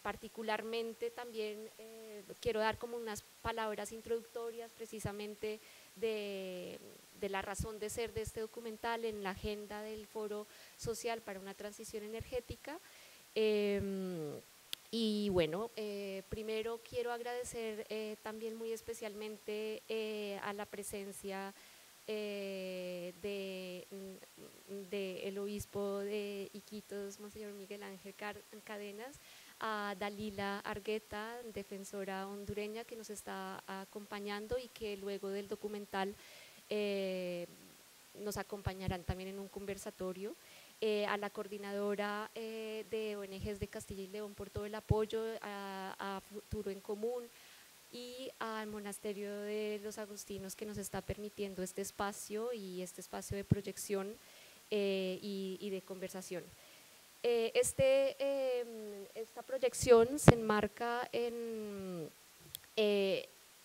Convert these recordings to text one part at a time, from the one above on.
particularmente también quiero dar como unas palabras introductorias precisamente de la razón de ser de este documental en la agenda del Foro Social para una Transición Energética. Y bueno, primero quiero agradecer también muy especialmente a la presencia del obispo de Iquitos, Monseñor Miguel Ángel Cadenas, a Dalila Argueta, defensora hondureña que nos está acompañando y que luego del documental nos acompañarán también en un conversatorio. A la coordinadora de ONGs de Castilla y León por todo el apoyo, a Futuro en Común y al Monasterio de los Agustinos que nos está permitiendo este espacio y este espacio de proyección y de conversación. Esta proyección se enmarca en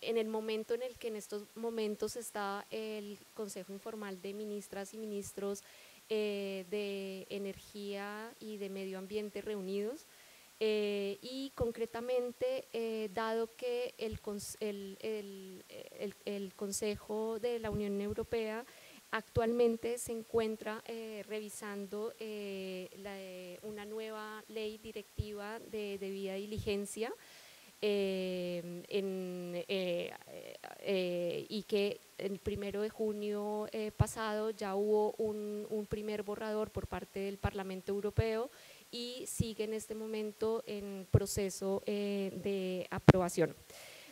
el momento en el que en estos momentos está el Consejo Informal de Ministras y Ministros de Energía y de Medio Ambiente reunidos, y concretamente, dado que el Consejo de la Unión Europea actualmente se encuentra revisando una nueva ley directiva de debida diligencia, y que el 1 de junio pasado ya hubo un primer borrador por parte del Parlamento Europeo y sigue en este momento en proceso de aprobación.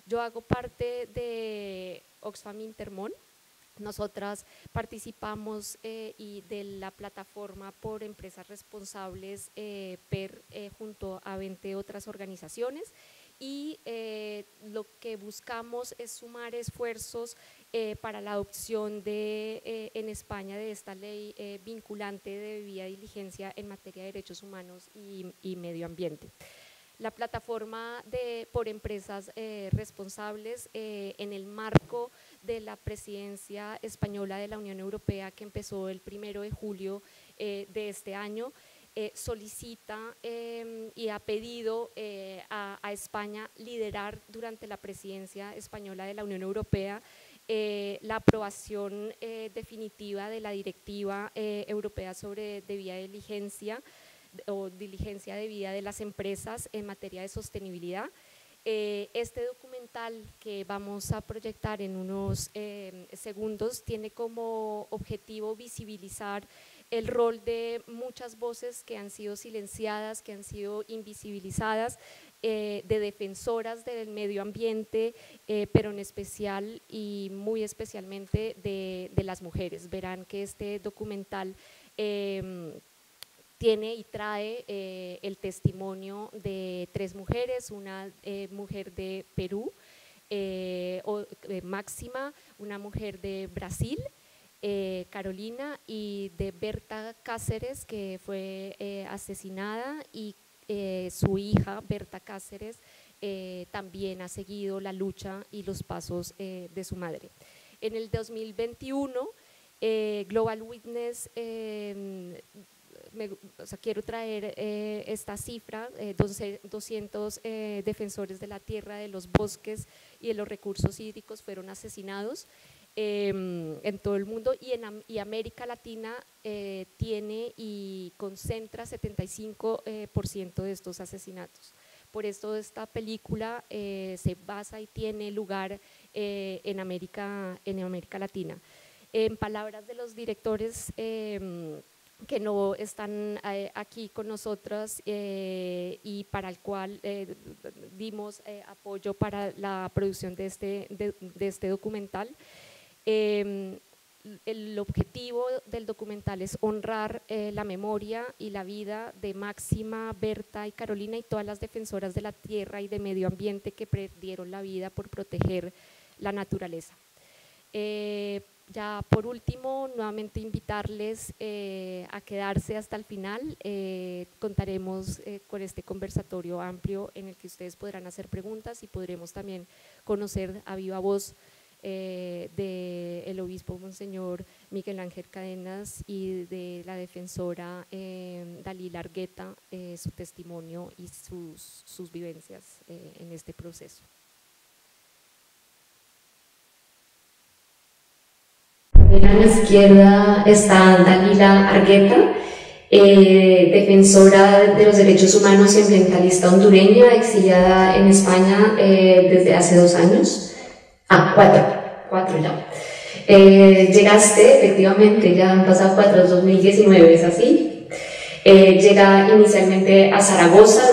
Yo hago parte de Oxfam Intermón. Nosotras participamos y de la plataforma por empresas responsables PER junto a 20 otras organizaciones, y lo que buscamos es sumar esfuerzos para la adopción en España de esta ley vinculante de debida diligencia en materia de derechos humanos y medio ambiente. La plataforma por empresas responsables en el marco de la presidencia española de la Unión Europea, que empezó el 1 de julio de este año, solicita y ha pedido a España liderar durante la presidencia española de la Unión Europea la aprobación definitiva de la Directiva Europea sobre debida diligencia o diligencia debida de las empresas en materia de sostenibilidad. Este documental que vamos a proyectar en unos segundos tiene como objetivo visibilizar el rol de muchas voces que han sido silenciadas, que han sido invisibilizadas, de defensoras del medio ambiente, pero en especial y muy especialmente de las mujeres. Verán que este documental tiene y trae el testimonio de 3 mujeres, una mujer de Perú, Máxima, una mujer de Brasil, Carolina, y de Berta Cáceres, que fue asesinada, y su hija Berta Cáceres también ha seguido la lucha y los pasos de su madre. En el 2021, Global Witness, quiero traer esta cifra, 200 defensores de la tierra, de los bosques y de los recursos hídricos fueron asesinados en todo el mundo, y América Latina tiene y concentra 75% de estos asesinatos. Por esto esta película se basa y tiene lugar en América Latina. En palabras de los directores que no están aquí con nosotros y para el cual dimos apoyo para la producción de este documental. El objetivo del documental es honrar la memoria y la vida de Máxima, Berta y Carolina y todas las defensoras de la tierra y de medio ambiente que perdieron la vida por proteger la naturaleza. Ya por último, nuevamente invitarles a quedarse hasta el final. Contaremos con este conversatorio amplio en el que ustedes podrán hacer preguntas y podremos también conocer a viva voz del obispo Monseñor Miguel Ángel Cadenas y de la defensora Dalila Argueta, su testimonio y sus vivencias en este proceso. A la izquierda está Dalila Argueta, defensora de los derechos humanos y ambientalista hondureña, exiliada en España desde hace 2 años. Cuatro ya. Llegaste, efectivamente, ya han pasado 4, 2019, ¿es así? Llega inicialmente a Zaragoza,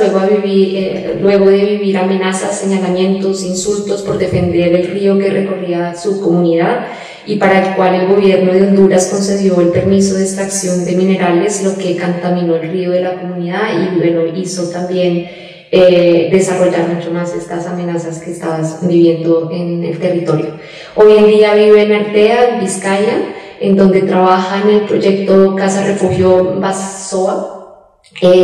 luego de vivir amenazas, señalamientos, insultos por defender el río que recorría su comunidad y para el cual el gobierno de Honduras concedió el permiso de extracción de minerales, lo que contaminó el río de la comunidad y bueno, hizo también desarrollar mucho más estas amenazas que estabas viviendo en el territorio. Hoy en día vive en Artea, en Vizcaya, en donde trabaja en el proyecto Casa Refugio Basoa,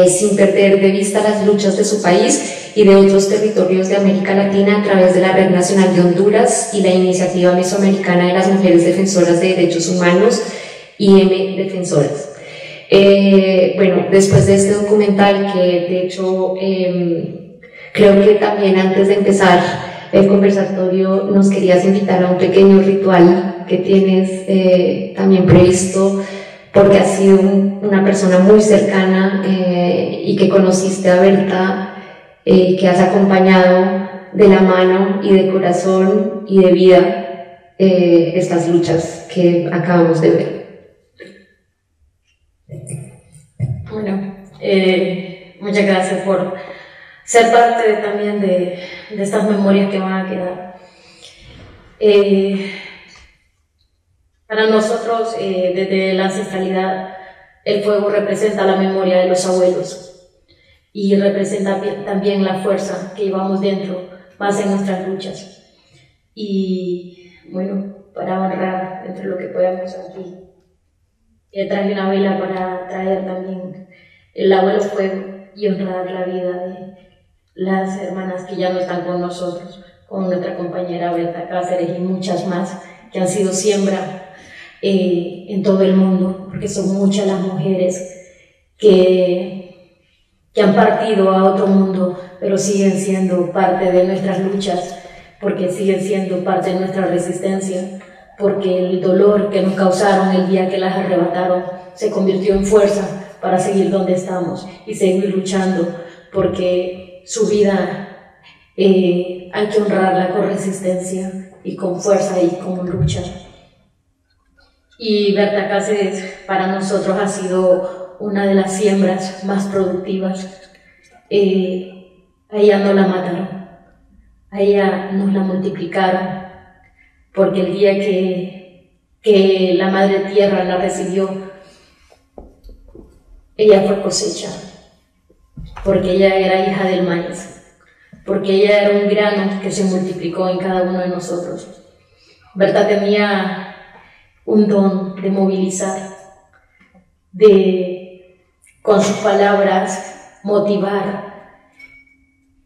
sin perder de vista las luchas de su país y de otros territorios de América Latina a través de la Red Nacional de Honduras y la Iniciativa Mesoamericana de las Mujeres Defensoras de Derechos Humanos, IM Defensoras. Bueno, después de este documental, que de hecho creo que también antes de empezar el conversatorio nos querías invitar a un pequeño ritual que tienes también previsto, porque has sido una persona muy cercana y que conociste a Berta, que has acompañado de la mano y de corazón y de vida estas luchas que acabamos de ver. Bueno, muchas gracias por ser parte también de estas memorias que van a quedar. Para nosotros, desde la ancestralidad, el fuego representa la memoria de los abuelos y representa también la fuerza que llevamos dentro, más en nuestras luchas. Y bueno, para honrar entre lo que podamos aquí, traje una vela para traer también el abuelo fuego y honrar la vida de las hermanas que ya no están con nosotros, con nuestra compañera Berta Cáceres y muchas más que han sido siembra en todo el mundo, porque son muchas las mujeres que han partido a otro mundo, pero siguen siendo parte de nuestras luchas, porque siguen siendo parte de nuestra resistencia, porque el dolor que nos causaron el día que las arrebataron se convirtió en fuerza para seguir donde estamos y seguir luchando, porque su vida hay que honrarla con resistencia y con fuerza y con lucha. Y Berta Cáceres para nosotros ha sido una de las siembras más productivas. A ella no la mataron, a ella nos la multiplicaron, porque el día que la Madre Tierra la recibió, ella fue cosecha, porque ella era hija del maíz, porque ella era un grano que se multiplicó en cada uno de nosotros. Berta tenía un don de movilizar, de con sus palabras motivar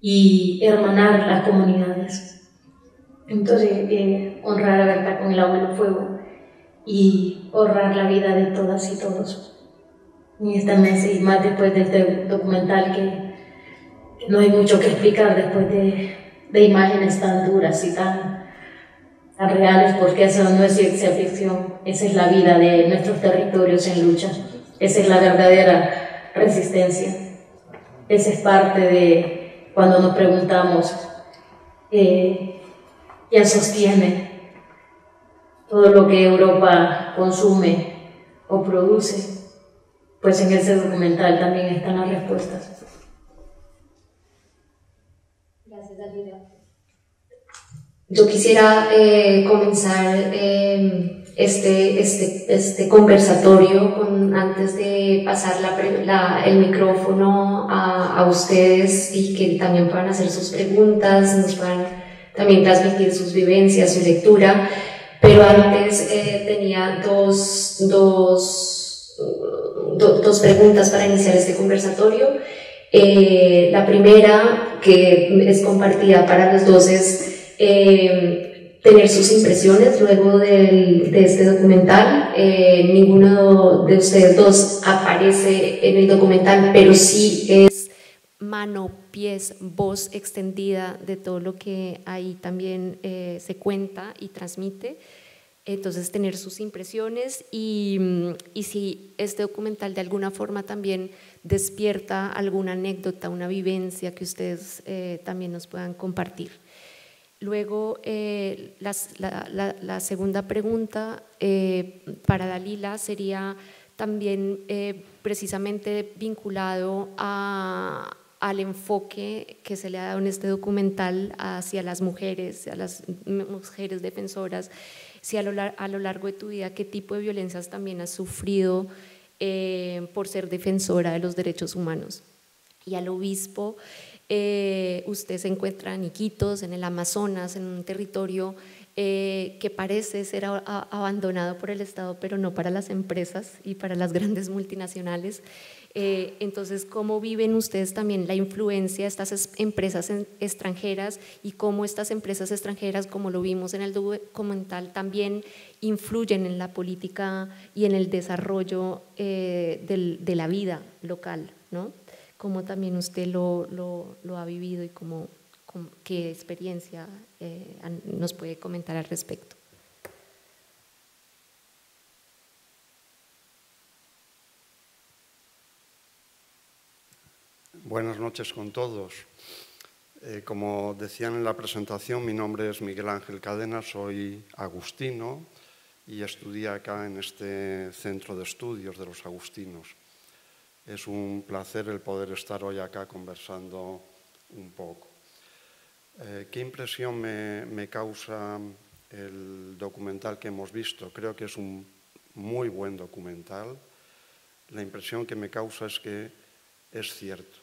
y hermanar las comunidades. Entonces, honrar a Berta con el abuelo fuego y honrar la vida de todas y todos en esta mesa, y más después de este documental que no hay mucho que explicar después de imágenes tan duras y tan reales, porque eso no es ciencia ficción, esa es la vida de nuestros territorios en lucha, esa es la verdadera resistencia, esa es parte de cuando nos preguntamos quién sostiene todo lo que Europa consume o produce. Pues en ese documental también están las respuestas. Gracias, Dalila. Yo quisiera comenzar este conversatorio antes de pasar el micrófono a ustedes y que también puedan hacer sus preguntas, nos puedan también transmitir sus vivencias, su lectura, pero antes tenía dos preguntas para iniciar este conversatorio. La primera, que es compartida para los dos, es tener sus impresiones luego de este documental. Ninguno de ustedes dos aparece en el documental, pero sí es mano, pies, voz extendida de todo lo que ahí también se cuenta y transmite. Entonces, tener sus impresiones y si este documental de alguna forma también despierta alguna anécdota, una vivencia que ustedes también nos puedan compartir. Luego, la segunda pregunta para Dalila sería también precisamente vinculado al enfoque que se le ha dado en este documental hacia las mujeres defensoras, si a lo largo de tu vida qué tipo de violencias también has sufrido por ser defensora de los derechos humanos. Y al obispo, usted se encuentra en Iquitos, en el Amazonas, en un territorio que parece ser abandonado por el Estado, pero no para las empresas y para las grandes multinacionales. Entonces, ¿cómo viven ustedes también la influencia de estas empresas extranjeras y cómo estas empresas extranjeras, como lo vimos en el documental, también influyen en la política y en el desarrollo de la vida local, ¿no? ¿Cómo también usted lo ha vivido y qué experiencia nos puede comentar al respecto? Buenas noches con todos. Como decían en la presentación, mi nombre es Miguel Ángel Cadena, soy agustino y estudié acá en este centro de estudios de los agustinos. Es un placer el poder estar hoy acá conversando un poco. ¿Qué impresión me causa el documental que hemos visto? Creo que es un muy buen documental. La impresión que me causa es que es cierto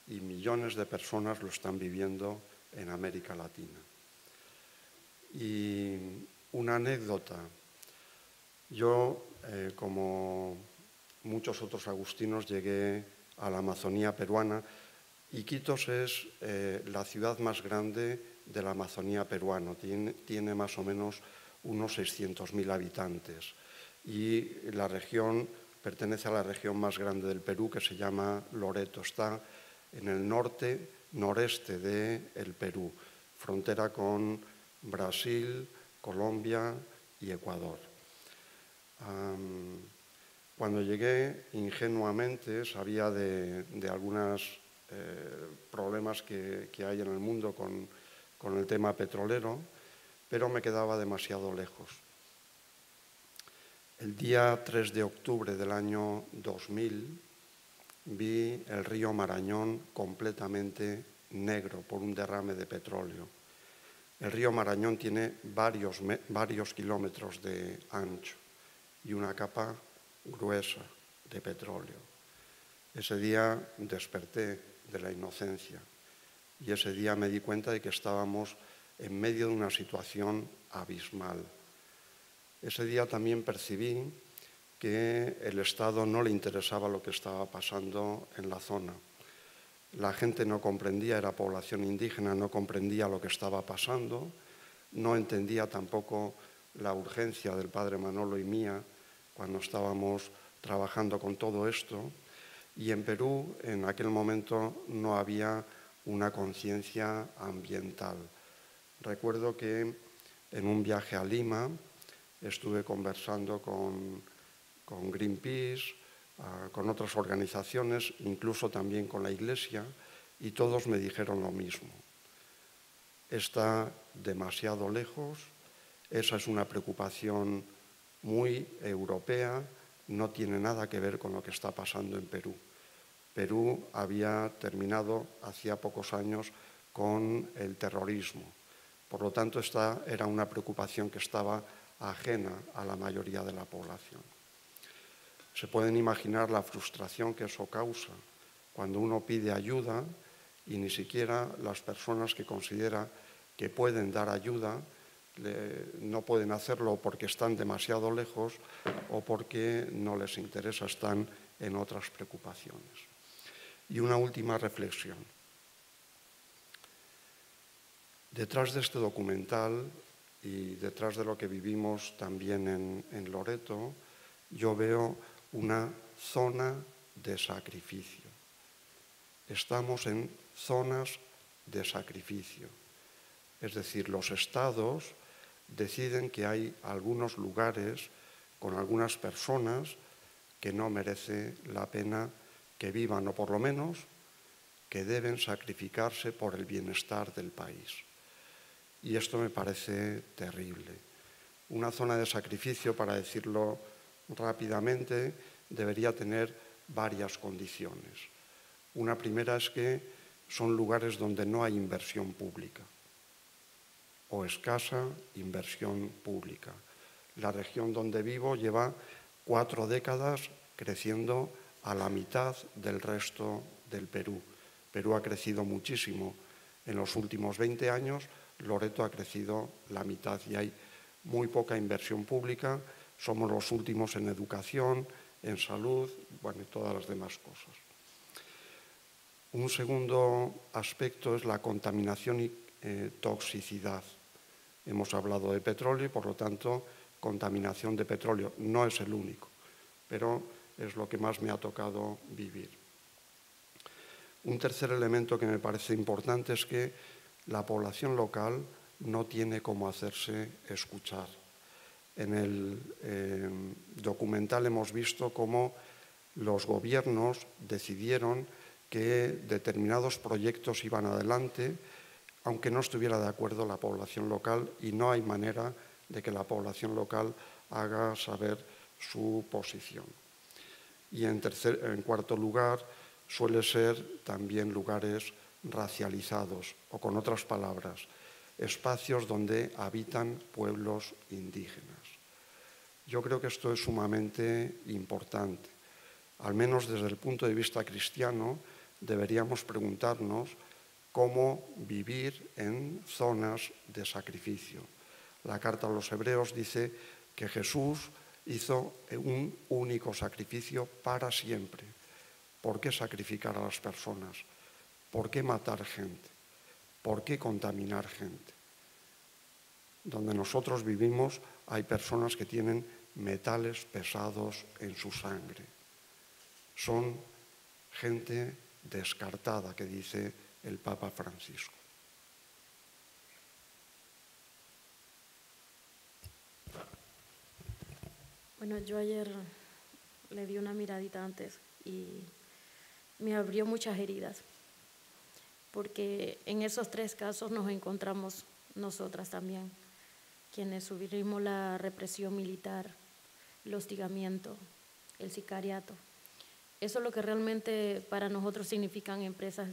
y millones de personas lo están viviendo en América Latina. Y una anécdota. Yo, como muchos otros agustinos, llegué a la Amazonía peruana. Iquitos es la ciudad más grande de la Amazonía peruana, tiene más o menos unos 600.000 habitantes y la región pertenece a la región más grande del Perú, que se llama Loreto. Está en el noreste del Perú, frontera con Brasil, Colombia y Ecuador. Cuando llegué, ingenuamente, sabía de algunos problemas que hay en el mundo con el tema petrolero, pero me quedaba demasiado lejos. El día 3 de octubre del año 2000 vi el río Marañón completamente negro por un derrame de petróleo. El río Marañón tiene varios kilómetros de ancho y una capa gruesa de petróleo. Ese día desperté de la inocencia y ese día me di cuenta de que estábamos en medio de una situación abismal. Ese día también percibí que el Estado no le interesaba lo que estaba pasando en la zona. La gente no comprendía, era población indígena, no comprendía lo que estaba pasando, no entendía tampoco la urgencia del padre Manolo y mía cuando estábamos trabajando con todo esto. Y en Perú, en aquel momento, no había una conciencia ambiental. Recuerdo que en un viaje a Lima estuve conversando con Greenpeace, con otras organizaciones, incluso también con la Iglesia, y todos me dijeron lo mismo. Está demasiado lejos, esa es una preocupación muy europea, no tiene nada que ver con lo que está pasando en Perú. Perú había terminado hacía pocos años con el terrorismo. Por lo tanto, esta era una preocupación que estaba ajena a la mayoría de la población. Se pueden imaginar la frustración que eso causa cuando uno pide ayuda y ni siquiera las personas que considera que pueden dar ayuda no pueden hacerlo porque están demasiado lejos o porque no les interesa, están en otras preocupaciones. Y una última reflexión. Detrás de este documental y detrás de lo que vivimos también en Loreto, yo veo una zona de sacrificio. Estamos en zonas de sacrificio. Es decir, los estados deciden que hay algunos lugares con algunas personas que no merece la pena que vivan, o por lo menos que deben sacrificarse por el bienestar del país. Y esto me parece terrible. Una zona de sacrificio, para decirlo rápidamente, debería tener varias condiciones. Una primera es que son lugares donde no hay inversión pública o escasa inversión pública. La región donde vivo lleva 4 décadas creciendo a la mitad del resto del Perú. Perú ha crecido muchísimo en los últimos 20 años, Loreto ha crecido la mitad y hay muy poca inversión pública, somos los últimos en educación, en salud, bueno, y todas las demás cosas. Un segundo aspecto es la contaminación y toxicidad. Hemos hablado de petróleo y, por lo tanto, contaminación de petróleo. No es el único, pero es lo que más me ha tocado vivir. Un tercer elemento que me parece importante es que la población local no tiene cómo hacerse escuchar. En el documental hemos visto cómo los gobiernos decidieron que determinados proyectos iban adelante, aunque no estuviera de acuerdo la población local, y no hay manera de que la población local haga saber su posición. Y en cuarto lugar, suele ser también lugares racializados, o con otras palabras, espacios donde habitan pueblos indígenas. Yo creo que esto es sumamente importante. Al menos desde el punto de vista cristiano, deberíamos preguntarnos cómo vivir en zonas de sacrificio. La carta a los Hebreos dice que Jesús hizo un único sacrificio para siempre. ¿Por qué sacrificar a las personas? ¿Por qué matar gente? ¿Por qué contaminar gente? Donde nosotros vivimos hay personas que tienen metales pesados en su sangre. Son gente descartada, que dice el Papa Francisco. Bueno, yo ayer le di una miradita antes y me abrió muchas heridas, porque en esos 3 casos nos encontramos nosotras también, quienes sufrimos la represión militar, el hostigamiento, el sicariato. Eso es lo que realmente para nosotros significan empresas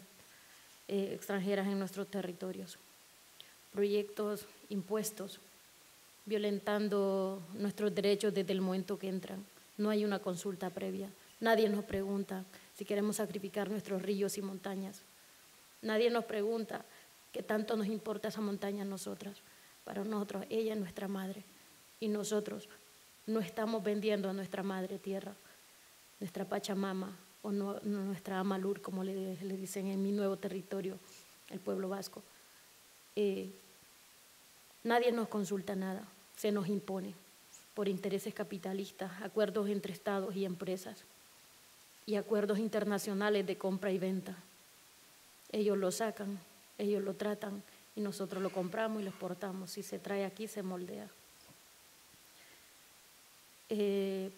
extranjeras en nuestros territorios. Proyectos impuestos, violentando nuestros derechos desde el momento que entran. No hay una consulta previa. Nadie nos pregunta si queremos sacrificar nuestros ríos y montañas. Nadie nos pregunta qué tanto nos importa esa montaña a nosotras. Para nosotros, ella es nuestra madre. Y nosotros no estamos vendiendo a nuestra madre tierra, nuestra Pachamama o no, nuestra Amalur, como le dicen en mi nuevo territorio, el pueblo vasco. Nadie nos consulta nada, se nos impone por intereses capitalistas, acuerdos entre estados y empresas y acuerdos internacionales de compra y venta. Ellos lo sacan, ellos lo tratan y nosotros lo compramos y lo exportamos. Si se trae aquí, se moldea.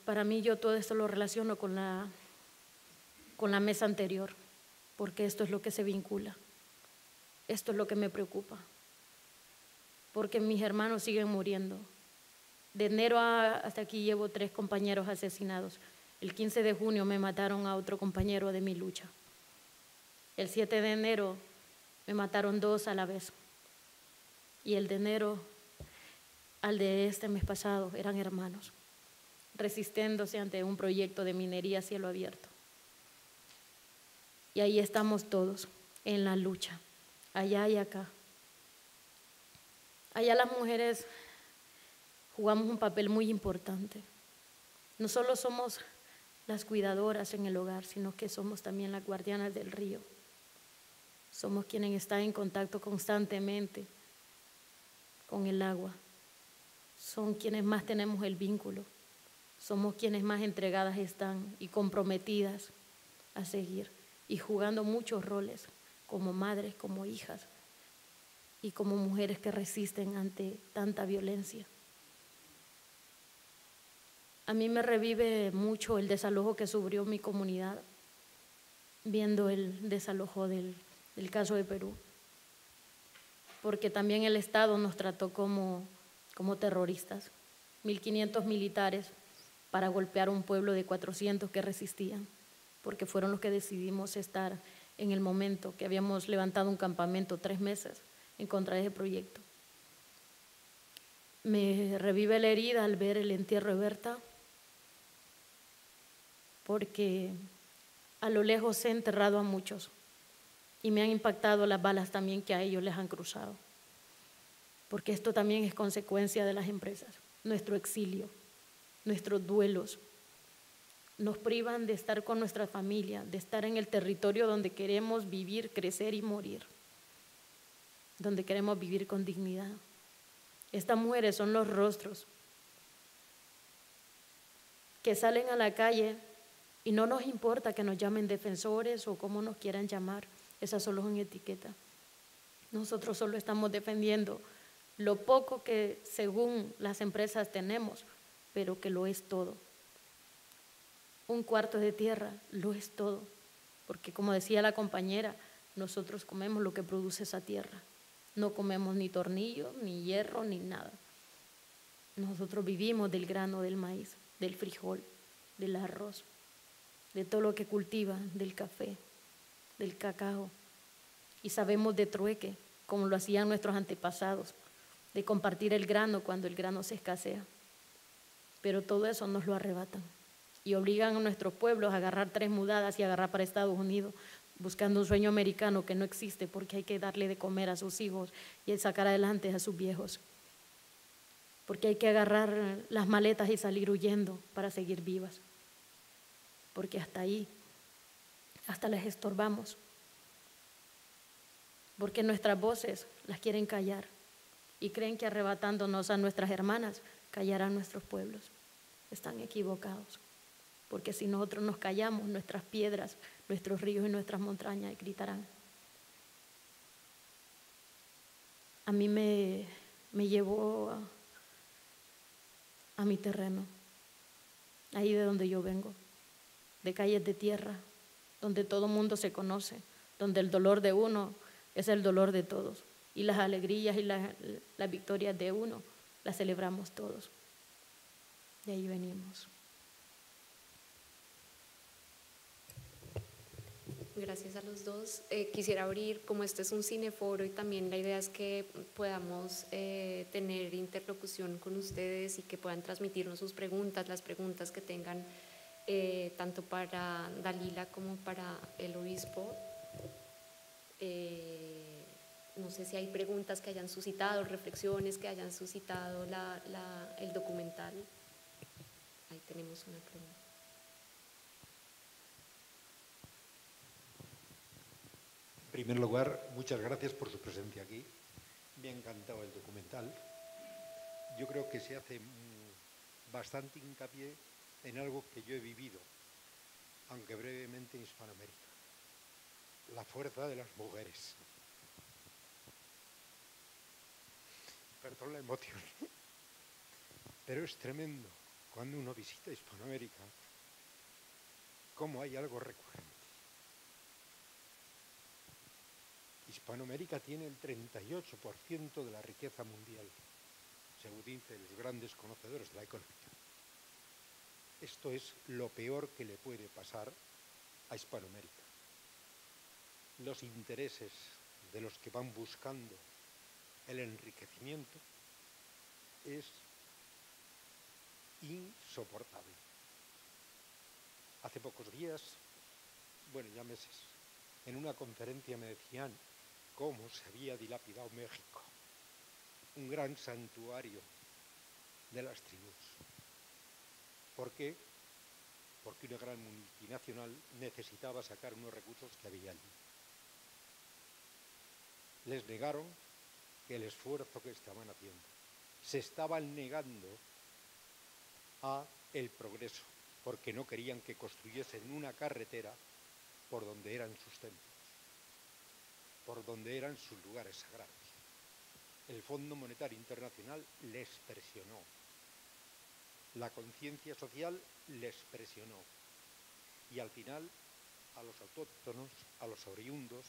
Para mí yo todo esto lo relaciono con la mesa anterior, porque esto es lo que se vincula, esto es lo que me preocupa, porque mis hermanos siguen muriendo. De enero hasta aquí llevo 3 compañeros asesinados. El 15 de junio me mataron a otro compañero de mi lucha. El 7 de enero me mataron 2 a la vez. Y el de enero al de este mes pasado eran hermanos, resistiéndose ante un proyecto de minería a cielo abierto. Y ahí estamos todos, en la lucha, allá y acá. Allá las mujeres jugamos un papel muy importante. No solo somos las cuidadoras en el hogar, sino que somos también las guardianas del río. Somos quienes están en contacto constantemente con el agua, son quienes más tenemos el vínculo, somos quienes más entregadas están y comprometidas a seguir y jugando muchos roles como madres, como hijas y como mujeres que resisten ante tanta violencia. A mí me revive mucho el desalojo que sufrió mi comunidad, viendo el desalojo del caso de Perú, porque también el Estado nos trató como terroristas, 1.500 militares para golpear a un pueblo de 400 que resistían, porque fueron los que decidimos estar en el momento que habíamos levantado un campamento 3 meses en contra de ese proyecto. Me revive la herida al ver el entierro de Berta, porque a lo lejos he enterrado a muchos y me han impactado las balas también que a ellos les han cruzado, porque esto también es consecuencia de las empresas. Nuestro exilio, nuestros duelos, nos privan de estar con nuestra familia, de estar en el territorio donde queremos vivir, crecer y morir, donde queremos vivir con dignidad. Estas mujeres son los rostros que salen a la calle y no nos importa que nos llamen defensores o cómo nos quieran llamar, esas solo son etiquetas. Nosotros solo estamos defendiendo lo poco que según las empresas tenemos, pero que lo es todo. Un cuarto de tierra lo es todo, porque como decía la compañera, nosotros comemos lo que produce esa tierra. No comemos ni tornillo, ni hierro, ni nada. Nosotros vivimos del grano del maíz, del frijol, del arroz, de todo lo que cultivan, del café, del cacao. Y sabemos de trueque, como lo hacían nuestros antepasados, de compartir el grano cuando el grano se escasea. Pero todo eso nos lo arrebatan y obligan a nuestros pueblos a agarrar 3 mudadas y agarrar para Estados Unidos, buscando un sueño americano que no existe, porque hay que darle de comer a sus hijos y sacar adelante a sus viejos. Porque hay que agarrar las maletas y salir huyendo para seguir vivas. Porque hasta ahí, hasta les estorbamos. Porque nuestras voces las quieren callar y creen que arrebatándonos a nuestras hermanas callarán nuestros pueblos. Están equivocados. Porque si nosotros nos callamos, nuestras piedras, nuestros ríos y nuestras montañas gritarán. A mí me llevó a mi terreno, ahí de donde yo vengo, de calles de tierra, donde todo mundo se conoce, donde el dolor de uno es el dolor de todos y las alegrías y las victorias de uno las celebramos todos. De ahí venimos. Gracias a los dos. Quisiera abrir, como este es un cineforo y también la idea es que podamos tener interlocución con ustedes y que puedan transmitirnos sus preguntas, las preguntas que tengan tanto para Dalila como para el obispo. No sé si hay preguntas que hayan suscitado, reflexiones que hayan suscitado el documental. Ahí tenemos una pregunta. En primer lugar, muchas gracias por su presencia aquí. Me ha encantado el documental. Yo creo que se hace bastante hincapié en algo que yo he vivido, aunque brevemente en Hispanoamérica. La fuerza de las mujeres. Perdón la emoción. Pero es tremendo cuando uno visita Hispanoamérica cómo hay algo recurrente. Hispanoamérica tiene el 38% de la riqueza mundial, según dicen los grandes conocedores de la economía. Esto es lo peor que le puede pasar a Hispanoamérica. Los intereses de los que van buscando el enriquecimiento es insoportable. Hace pocos días, bueno, ya meses, en una conferencia me decían cómo se había dilapidado México, un gran santuario de las tribus. ¿Por qué? Porque una gran multinacional necesitaba sacar unos recursos que había allí. Les negaron el esfuerzo que estaban haciendo. se estaban negando a el progreso, porque no querían que construyesen una carretera por donde eran sus templos, por donde eran sus lugares sagrados. El Fondo Monetario Internacional les presionó, la conciencia social les presionó, y al final a los autóctonos, a los oriundos,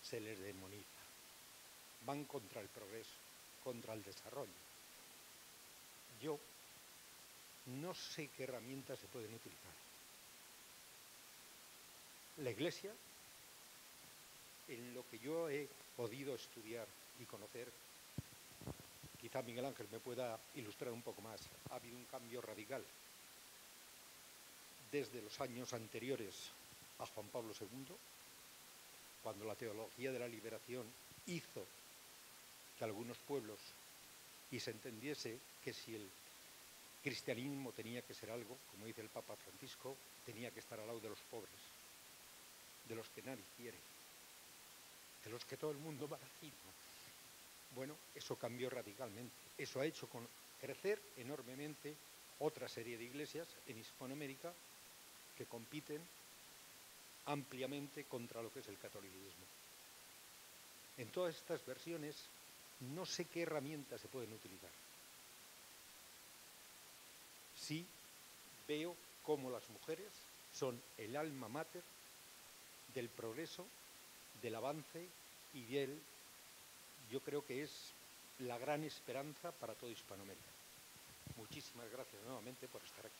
se les demoniza. Van contra el progreso, contra el desarrollo. Yo no sé qué herramientas se pueden utilizar. La Iglesia, en lo que yo he podido estudiar y conocer, quizá Miguel Ángel me pueda ilustrar un poco más, ha habido un cambio radical desde los años anteriores a Juan Pablo II, cuando la teología de la liberación hizo que algunos pueblos y se entendiese que si el cristianismo tenía que ser algo, como dice el Papa Francisco, tenía que estar al lado de los pobres, de los que nadie quiere, de los que todo el mundo va encima. Bueno, eso cambió radicalmente. Eso ha hecho crecer enormemente otra serie de iglesias en Hispanoamérica que compiten ampliamente contra lo que es el catolicismo. En todas estas versiones no sé qué herramientas se pueden utilizar. Sí veo cómo las mujeres son el alma mater del progreso, del avance y yo creo que es la gran esperanza para toda Hispanoamérica. Muchísimas gracias nuevamente por estar aquí.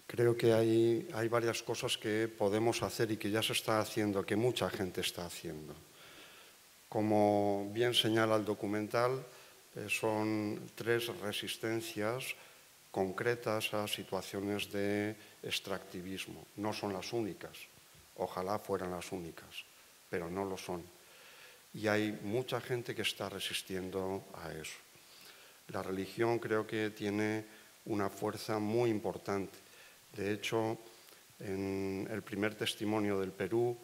Creo que hay varias cosas que podemos hacer y que ya se está haciendo, que mucha gente está haciendo. Como bien señala el documental, son 3 resistencias concretas a situaciones de extractivismo. No son las únicas, ojalá fueran las únicas, pero no lo son. Y hay mucha gente que está resistiendo a eso. La religión creo que tiene una fuerza muy importante. De hecho, en el primer testimonio del Perú,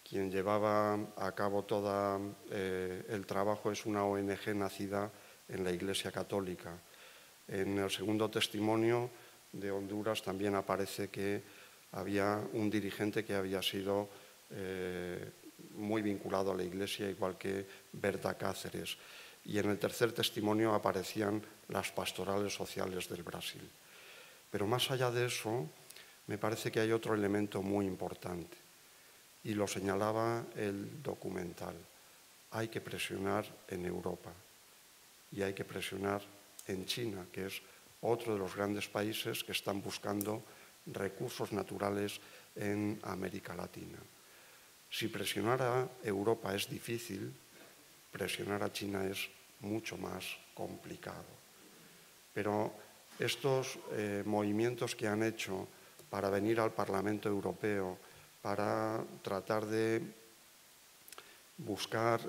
quien llevaba a cabo todo el trabajo es una ONG nacida en la Iglesia Católica. En el segundo testimonio de Honduras también aparece que había un dirigente que había sido muy vinculado a la Iglesia, igual que Berta Cáceres. Y en el tercer testimonio aparecían las pastorales sociales del Brasil. Pero más allá de eso, me parece que hay otro elemento muy importante, y lo señalaba el documental. Hay que presionar en Europa y hay que presionar en China, que es otro de los grandes países que están buscando recursos naturales en América Latina. Si presionar a Europa es difícil, presionar a China es mucho más complicado. Pero estos movimientos que han hecho para venir al Parlamento Europeo, para tratar de buscar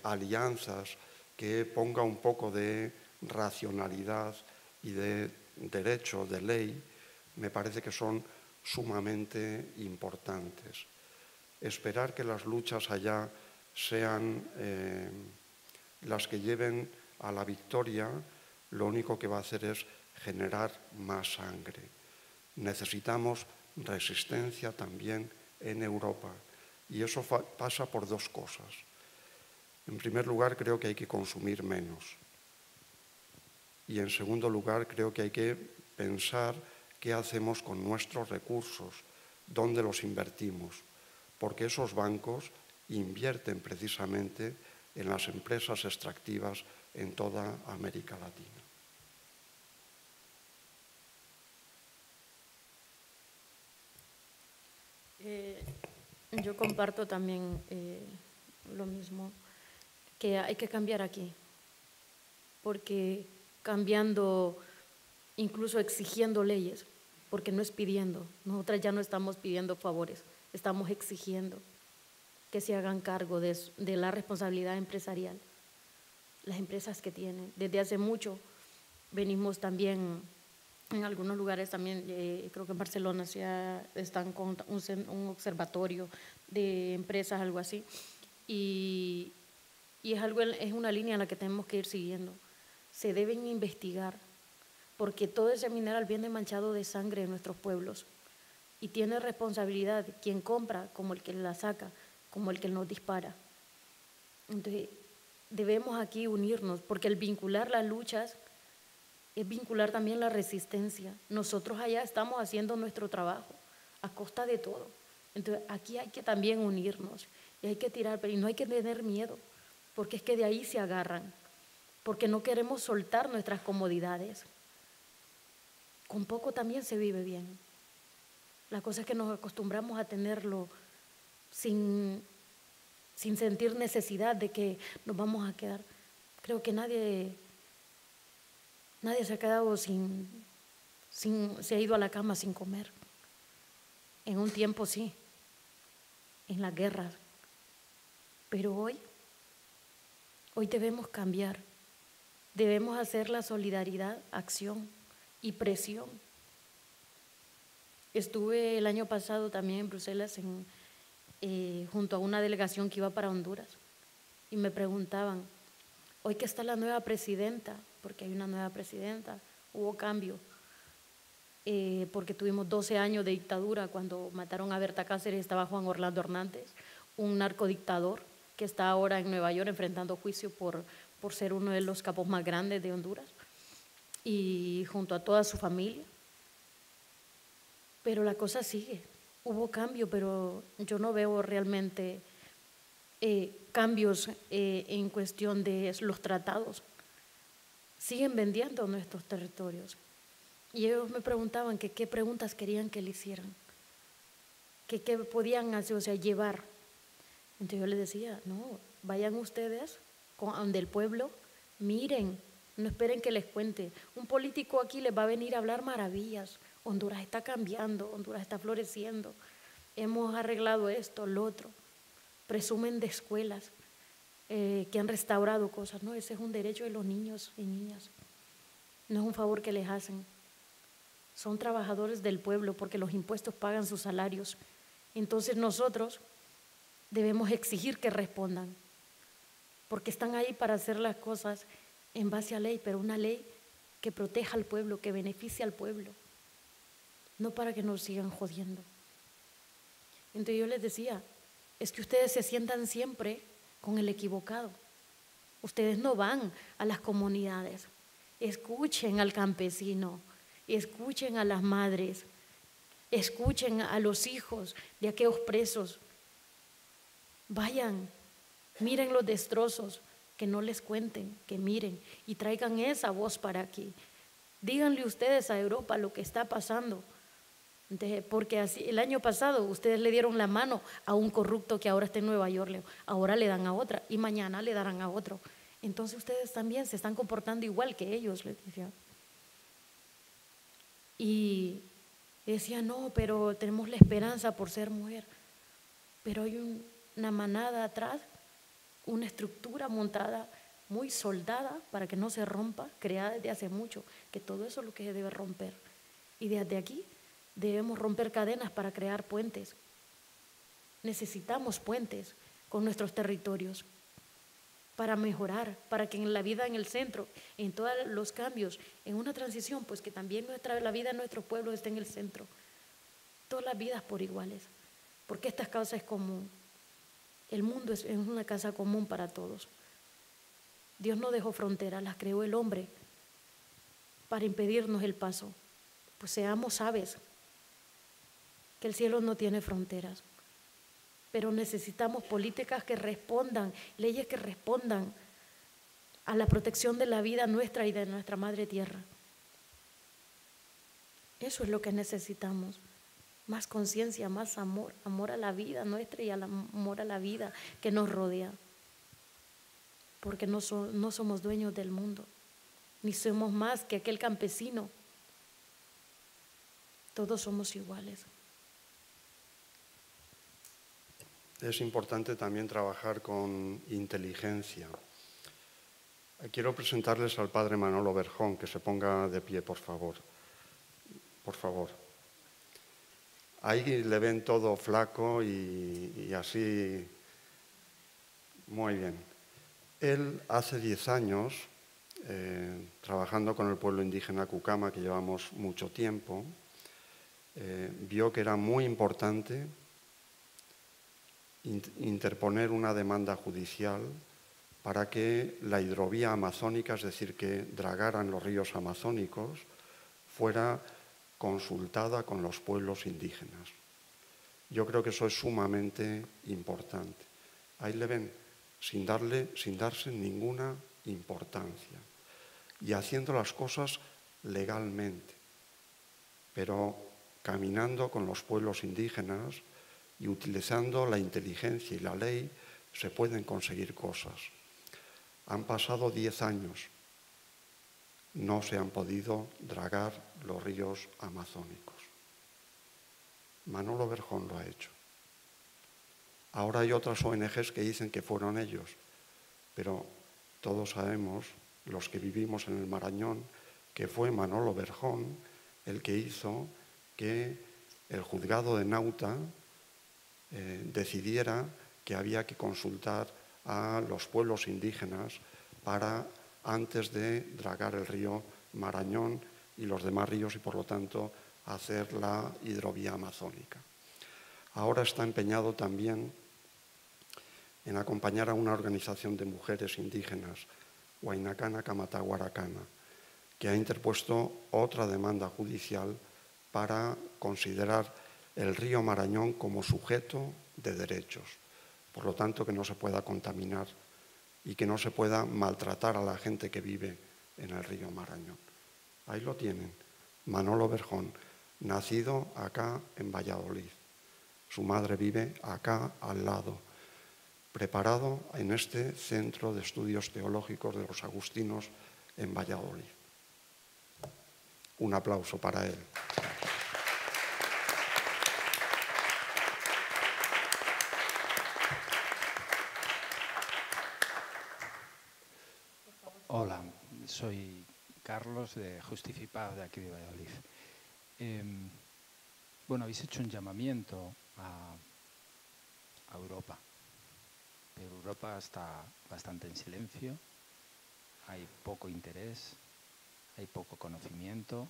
alianzas que ponga un poco de racionalidad y de derecho, de ley, me parece que son sumamente importantes. Esperar que las luchas allá sean las que lleven a la victoria, lo único que va a hacer es generar más sangre. Necesitamos resistencia también en Europa, y eso pasa por 2 cosas. En primer lugar, creo que hay que consumir menos, y en segundo lugar, creo que hay que pensar qué hacemos con nuestros recursos, dónde los invertimos, porque esos bancos invierten precisamente en las empresas extractivas en toda América Latina. Yo comparto también lo mismo, que hay que cambiar aquí, porque cambiando, incluso exigiendo leyes, porque no es pidiendo, nosotras ya no estamos pidiendo favores, estamos exigiendo que se hagan cargo de la responsabilidad empresarial. Las empresas que tienen, desde hace mucho venimos también, en algunos lugares también, creo que en Barcelona están con un observatorio de empresas, algo así. Y es una línea en la que tenemos que ir siguiendo. Se deben investigar, porque todo ese mineral viene manchado de sangre en nuestros pueblos y tiene responsabilidad quien compra como el que la saca, como el que nos dispara. Entonces, debemos aquí unirnos, porque el vincular las luchas es vincular también la resistencia. Nosotros allá estamos haciendo nuestro trabajo a costa de todo. Entonces, aquí hay que también unirnos y hay que tirar, pero no hay que tener miedo, porque es que de ahí se agarran, porque no queremos soltar nuestras comodidades. Con poco también se vive bien. La cosa es que nos acostumbramos a tenerlo sin sentir necesidad de que nos vamos a quedar. Creo que nadie se ha quedado se ha ido a la cama sin comer. En un tiempo sí, en las guerras. Pero hoy debemos cambiar. Debemos hacer la solidaridad, acción y presión. Estuve el año pasado también en Bruselas junto a una delegación que iba para Honduras y me preguntaban, hoy que está la nueva presidenta, porque hay una nueva presidenta, hubo cambio, porque tuvimos 12 años de dictadura. Cuando mataron a Berta Cáceres estaba Juan Orlando Hernández, un narcodictador que está ahora en Nueva York enfrentando juicio por ser uno de los capos más grandes de Honduras, y junto a toda su familia. Pero la cosa sigue, hubo cambio, pero yo no veo realmente cambios en cuestión de los tratados. Siguen vendiendo nuestros territorios. Y ellos me preguntaban que qué preguntas querían que le hicieran, que qué podían hacer, o sea, llevar. Entonces yo les decía, no, vayan ustedes donde el pueblo, miren, no esperen que les cuente. Un político aquí les va a venir a hablar maravillas. Honduras está cambiando, Honduras está floreciendo, hemos arreglado esto, lo otro. Presumen de escuelas que han restaurado cosas. No, ese es un derecho de los niños y niñas. No es un favor que les hacen. Son trabajadores del pueblo porque los impuestos pagan sus salarios. Entonces nosotros debemos exigir que respondan, porque están ahí para hacer las cosas en base a ley, pero una ley que proteja al pueblo, que beneficie al pueblo, no para que nos sigan jodiendo. Entonces yo les decía, es que ustedes se sientan siempre con el equivocado. Ustedes no van a las comunidades. Escuchen al campesino, escuchen a las madres, escuchen a los hijos de aquellos presos. Vayan, miren los destrozos, que no les cuenten, que miren y traigan esa voz para aquí. Díganle ustedes a Europa lo que está pasando. Porque así, el año pasado ustedes le dieron la mano a un corrupto que ahora está en Nueva York, ahora le dan a otra y mañana le darán a otro. Entonces ustedes también se están comportando igual que ellos, les decía. Y decía, no, pero tenemos la esperanza por ser mujer. Pero hay una manada atrás, una estructura montada, muy soldada para que no se rompa, creada desde hace mucho, que todo eso es lo que se debe romper. Y desde aquí debemos romper cadenas para crear puentes. Necesitamos puentes con nuestros territorios para mejorar, para que en la vida en el centro, en todos los cambios, en una transición, pues que también la vida de nuestro pueblo esté en el centro. Todas las vidas por iguales, porque esta causa es común. El mundo es una casa común para todos. Dios no dejó fronteras, las creó el hombre para impedirnos el paso. Pues seamos aves, que el cielo no tiene fronteras. Pero necesitamos políticas que respondan, leyes que respondan a la protección de la vida nuestra y de nuestra madre tierra. Eso es lo que necesitamos. Más conciencia, más amor, amor a la vida nuestra y amor a la vida que nos rodea. Porque no somos dueños del mundo, ni somos más que aquel campesino. Todos somos iguales. Es importante también trabajar con inteligencia. Quiero presentarles al padre Manolo Berjón, que se ponga de pie, por favor. Por favor. Ahí le ven todo flaco y así. Muy bien. Él hace 10 años, trabajando con el pueblo indígena Cucama, que llevamos mucho tiempo, vio que era muy importante interponer una demanda judicial para que la hidrovía amazónica, es decir, que dragaran los ríos amazónicos, fuera consultada con los pueblos indígenas. Yo creo que eso es sumamente importante. Ahí le ven, sin darse ninguna importancia y haciendo las cosas legalmente, pero caminando con los pueblos indígenas y utilizando la inteligencia y la ley se pueden conseguir cosas. Han pasado 10 años, no se han podido dragar los ríos amazónicos. Manolo Berjón lo ha hecho. Ahora hay otras ONGs que dicen que fueron ellos, pero todos sabemos, los que vivimos en el Marañón, que fue Manolo Berjón el que hizo que el juzgado de Nauta decidiera que había que consultar a los pueblos indígenas para, antes de dragar el río Marañón y los demás ríos y, por lo tanto, hacer la hidrovía amazónica. Ahora está empeñado también en acompañar a una organización de mujeres indígenas, Huaynacana Camatahuaracana, que ha interpuesto otra demanda judicial para considerar el río Marañón como sujeto de derechos, por lo tanto que no se pueda contaminar y que no se pueda maltratar a la gente que vive en el río Marañón. Ahí lo tienen, Manolo Berjón, nacido acá en Valladolid. Su madre vive acá al lado, preparado en este Centro de Estudios Teológicos de los Agustinos en Valladolid. Un aplauso para él. Hola, soy Carlos de Justifipaz, de aquí de Valladolid. Bueno, habéis hecho un llamamiento a Europa, pero Europa está bastante en silencio, hay poco interés, hay poco conocimiento,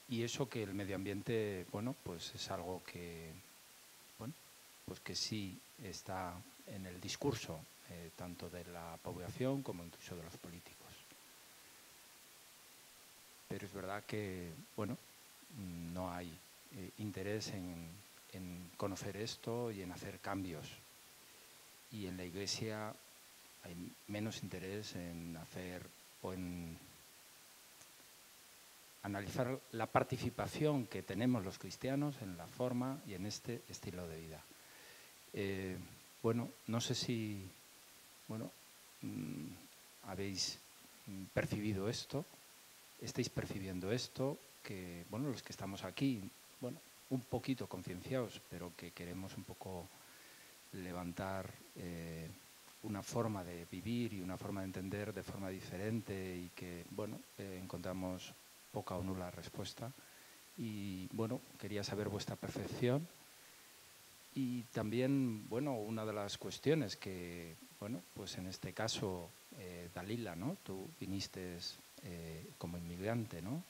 y eso que el medio ambiente, bueno, pues es algo que, bueno, pues que sí está en el discurso, tanto de la población como incluso de los políticos. Pero es verdad que, bueno, no hay interés en conocer esto y en hacer cambios. Y en la Iglesia hay menos interés en hacer o en analizar la participación que tenemos los cristianos en la forma y en este estilo de vida. Bueno, no sé si habéis percibido esto, estáis percibiendo esto, que bueno, los que estamos aquí, bueno, un poquito concienciados, pero que queremos un poco levantar una forma de vivir y una forma de entender de forma diferente y que, bueno, encontramos poca o nula respuesta. Y, bueno, quería saber vuestra percepción. Y también, bueno, una de las cuestiones que, bueno, pues en este caso, Dalila, ¿no? Tú viniste como inmigrante, ¿no?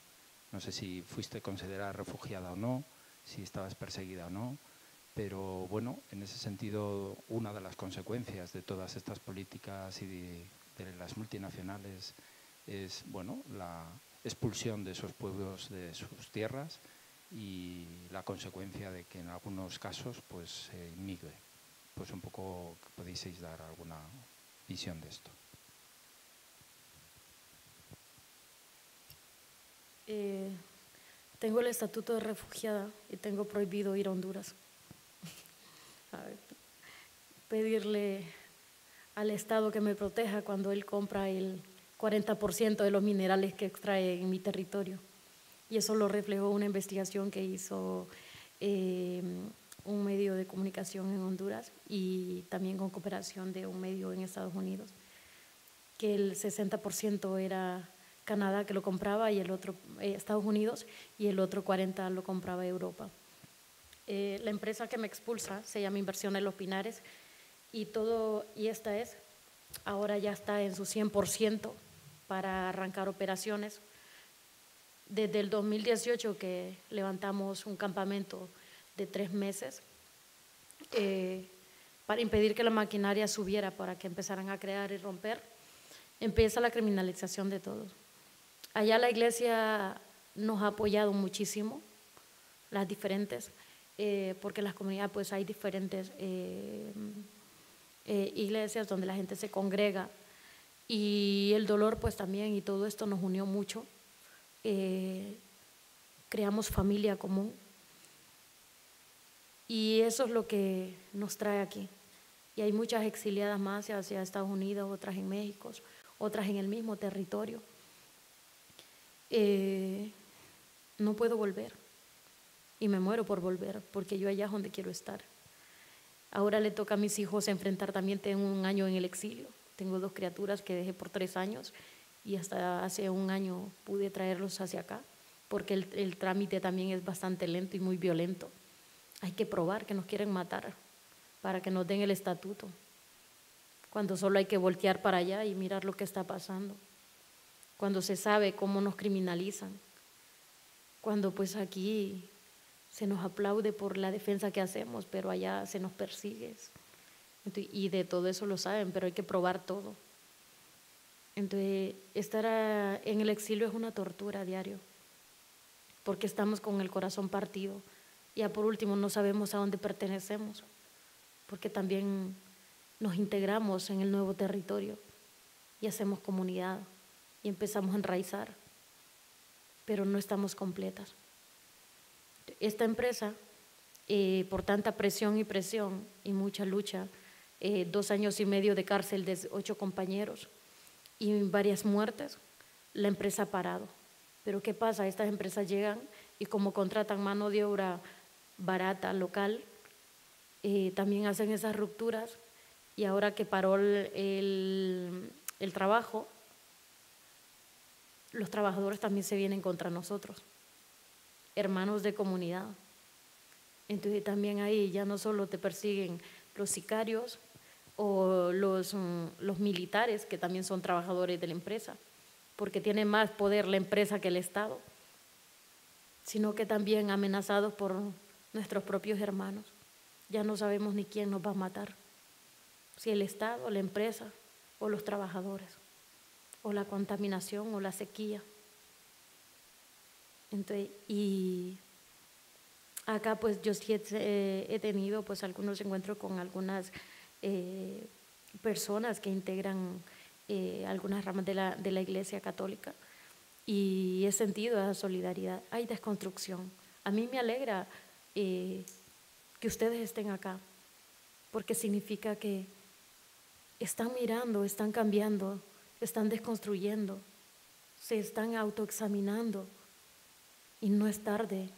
No sé si fuiste considerada refugiada o no, si estabas perseguida o no, pero bueno, en ese sentido, una de las consecuencias de todas estas políticas y de las multinacionales es, bueno, la expulsión de esos pueblos de sus tierras y la consecuencia de que en algunos casos pues se inmigre. Pues un poco podéis dar alguna visión de esto. Tengo el estatuto de refugiada y tengo prohibido ir a Honduras. Pedirle al Estado que me proteja cuando él compra el 40% de los minerales que extrae en mi territorio. Y eso lo reflejó una investigación que hizo un medio de comunicación en Honduras y también con cooperación de un medio en Estados Unidos, que el 60% era Canadá, que lo compraba, y el otro Estados Unidos, y el otro 40 lo compraba Europa. La empresa que me expulsa se llama Inversiones Los Pinares, y esta ahora ya está en su 100% para arrancar operaciones. Desde el 2018 que levantamos un campamento de 3 meses para impedir que la maquinaria subiera, para que empezaran a crear y romper, empieza la criminalización de todos. Allá la iglesia nos ha apoyado muchísimo, las diferentes, porque en las comunidades pues hay diferentes iglesias donde la gente se congrega, y el dolor pues también, y todo esto nos unió mucho. Creamos familia común, y eso es lo que nos trae aquí. Y hay muchas exiliadas más hacia Estados Unidos, otras en México, otras en el mismo territorio. No puedo volver, y me muero por volver, porque yo allá es donde quiero estar. Ahora le toca a mis hijos enfrentar, también tengo un año en el exilio, tengo 2 criaturas que dejé por 3 años, y hasta hace un año pude traerlos hacia acá, porque el trámite también es bastante lento y muy violento. Hay que probar que nos quieren matar para que nos den el estatuto, cuando solo hay que voltear para allá y mirar lo que está pasando, cuando se sabe cómo nos criminalizan, cuando pues aquí se nos aplaude por la defensa que hacemos, pero allá se nos persigue. Y de todo eso lo saben, pero hay que probar todo. Entonces, estar en el exilio es una tortura diario, porque estamos con el corazón partido. Y por último, no sabemos a dónde pertenecemos, porque también nos integramos en el nuevo territorio y hacemos comunidad y empezamos a enraizar, pero no estamos completas. Esta empresa, por tanta presión y mucha lucha, 2 años y medio de cárcel de 8 compañeros y varias muertes, la empresa ha parado. Pero ¿qué pasa? Estas empresas llegan y como contratan mano de obra barata, local, también hacen esas rupturas, y ahora que paró el trabajo, los trabajadores también se vienen contra nosotros, hermanos de comunidad. Entonces también ahí ya no solo te persiguen los sicarios o los militares, que también son trabajadores de la empresa, porque tiene más poder la empresa que el Estado, sino que también amenazados por nuestros propios hermanos. Ya no sabemos ni quién nos va a matar, si el Estado, la empresa o los trabajadores, o la contaminación o la sequía. Entonces, y acá pues yo sí he tenido pues algunos encuentros con algunas personas que integran algunas ramas de la Iglesia Católica, y he sentido esa solidaridad. Hay desconstrucción. A mí me alegra que ustedes estén acá, porque significa que están mirando, están cambiando, están desconstruyendo, se están autoexaminando, y no es tarde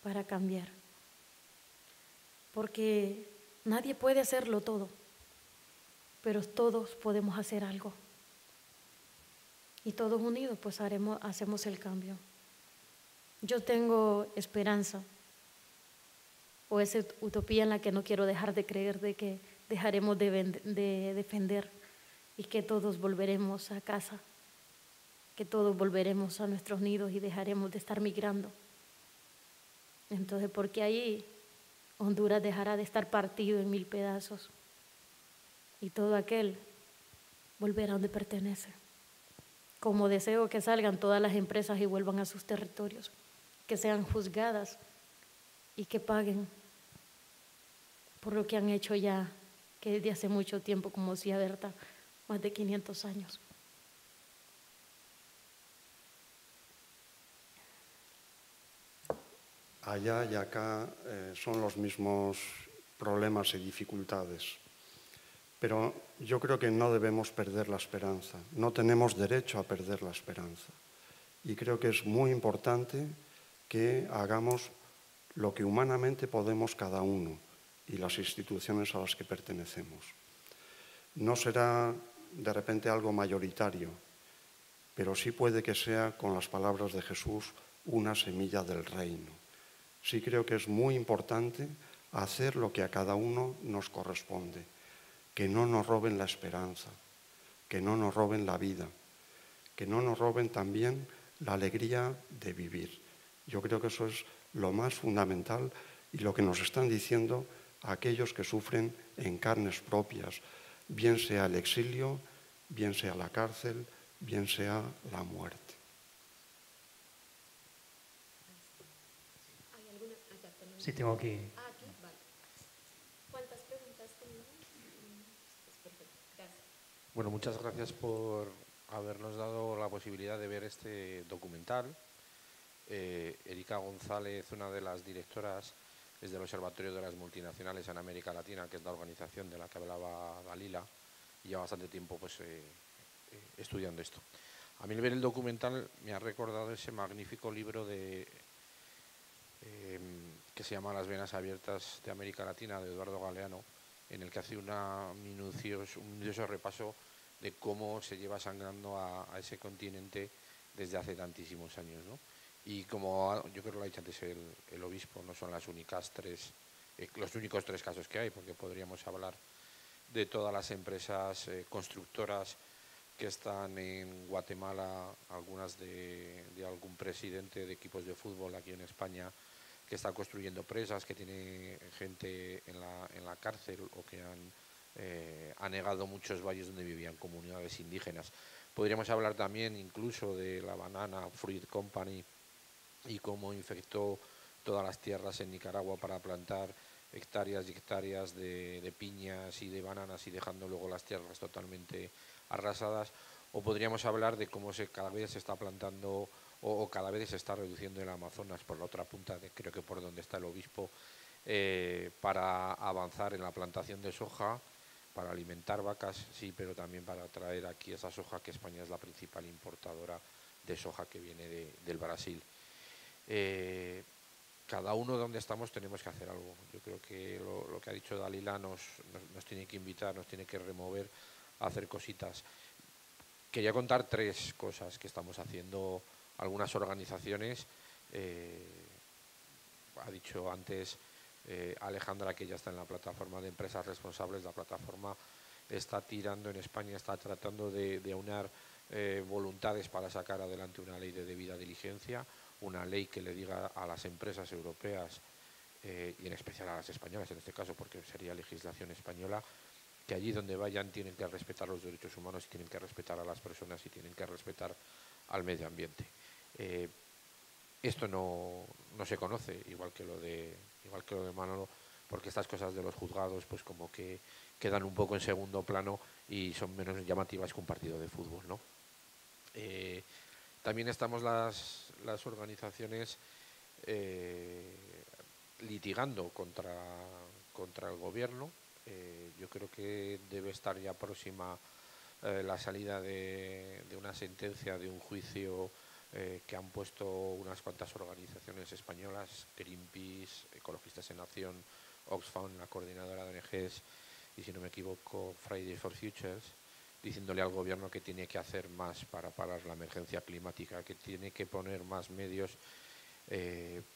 para cambiar, porque nadie puede hacerlo todo, pero todos podemos hacer algo, y todos unidos pues hacemos el cambio. Yo tengo esperanza, o esa utopía en la que no quiero dejar de creer, de que dejaremos de defender, y que todos volveremos a casa, que todos volveremos a nuestros nidos y dejaremos de estar migrando. Entonces, porque ahí Honduras dejará de estar partido en 1000 pedazos, y todo aquel volverá donde pertenece. Como deseo que salgan todas las empresas y vuelvan a sus territorios, que sean juzgadas y que paguen por lo que han hecho ya, que desde hace mucho tiempo, como decía Berta, más de 500 años. Allá y acá son los mismos problemas y dificultades, pero yo creo que no debemos perder la esperanza, no tenemos derecho a perder la esperanza, y creo que es muy importante que hagamos lo que humanamente podemos cada uno y las instituciones a las que pertenecemos. No será de repente algo mayoritario, pero sí puede que sea, con las palabras de Jesús, una semilla del reino. Sí creo que es muy importante hacer lo que a cada uno nos corresponde, que no nos roben la esperanza, que no nos roben la vida, que no nos roben también la alegría de vivir. Yo creo que eso es lo más fundamental y lo que nos están diciendo aquellos que sufren en carnes propias, bien sea el exilio, bien sea la cárcel, bien sea la muerte. ¿Hay alguna? Allá tenemos. Sí, tengo aquí. Aquí, vale. ¿Cuántas preguntas tenemos? Es perfecto, gracias. Bueno, muchas gracias por habernos dado la posibilidad de ver este documental. Erika González, una de las directoras, es del Observatorio de las Multinacionales en América Latina, que es la organización de la que hablaba Dalila, y lleva bastante tiempo pues, estudiando esto. A mí ver el documental me ha recordado ese magnífico libro que se llama Las venas abiertas de América Latina, de Eduardo Galeano, en el que hace un minucioso repaso de cómo se lleva sangrando a ese continente desde hace tantísimos años, ¿no? Y como yo creo que lo ha dicho antes el obispo, no son los únicos 3 casos que hay, porque podríamos hablar de todas las empresas constructoras que están en Guatemala, algunas de algún presidente de equipos de fútbol aquí en España, que está construyendo presas, que tiene gente en la cárcel o que han anegado muchos valles donde vivían comunidades indígenas. Podríamos hablar también incluso de la Banana Fruit Company y cómo infectó todas las tierras en Nicaragua para plantar hectáreas y hectáreas de piñas y de bananas y dejando luego las tierras totalmente arrasadas. O podríamos hablar de cómo cada vez se está plantando o cada vez se está reduciendo el Amazonas por la otra punta, creo que por donde está el obispo, para avanzar en la plantación de soja, para alimentar vacas, sí, pero también para traer aquí esa soja, que España es la principal importadora de soja que viene del Brasil. Cada uno donde estamos tenemos que hacer algo. Yo creo que lo que ha dicho Dalila nos tiene que invitar, nos tiene que remover a hacer cositas. Quería contar 3 cosas que estamos haciendo algunas organizaciones. Ha dicho antes Alejandra que ya está en la plataforma de empresas responsables. La plataforma está tirando en España, está tratando de aunar voluntades para sacar adelante una ley de debida diligencia, una ley que le diga a las empresas europeas y en especial a las españolas en este caso, porque sería legislación española, que allí donde vayan tienen que respetar los derechos humanos y tienen que respetar a las personas y tienen que respetar al medio ambiente. Esto no se conoce, igual que lo de Manolo, porque estas cosas de los juzgados pues como que quedan un poco en segundo plano y son menos llamativas que un partido de fútbol, ¿no? También estamos las organizaciones litigando contra el gobierno. Yo creo que debe estar ya próxima la salida de una sentencia de un juicio que han puesto unas cuantas organizaciones españolas, Greenpeace, Ecologistas en Acción, Oxfam, la coordinadora de ONGs y, si no me equivoco, Fridays for Futures, diciéndole al gobierno que tiene que hacer más para parar la emergencia climática, que tiene que poner más medios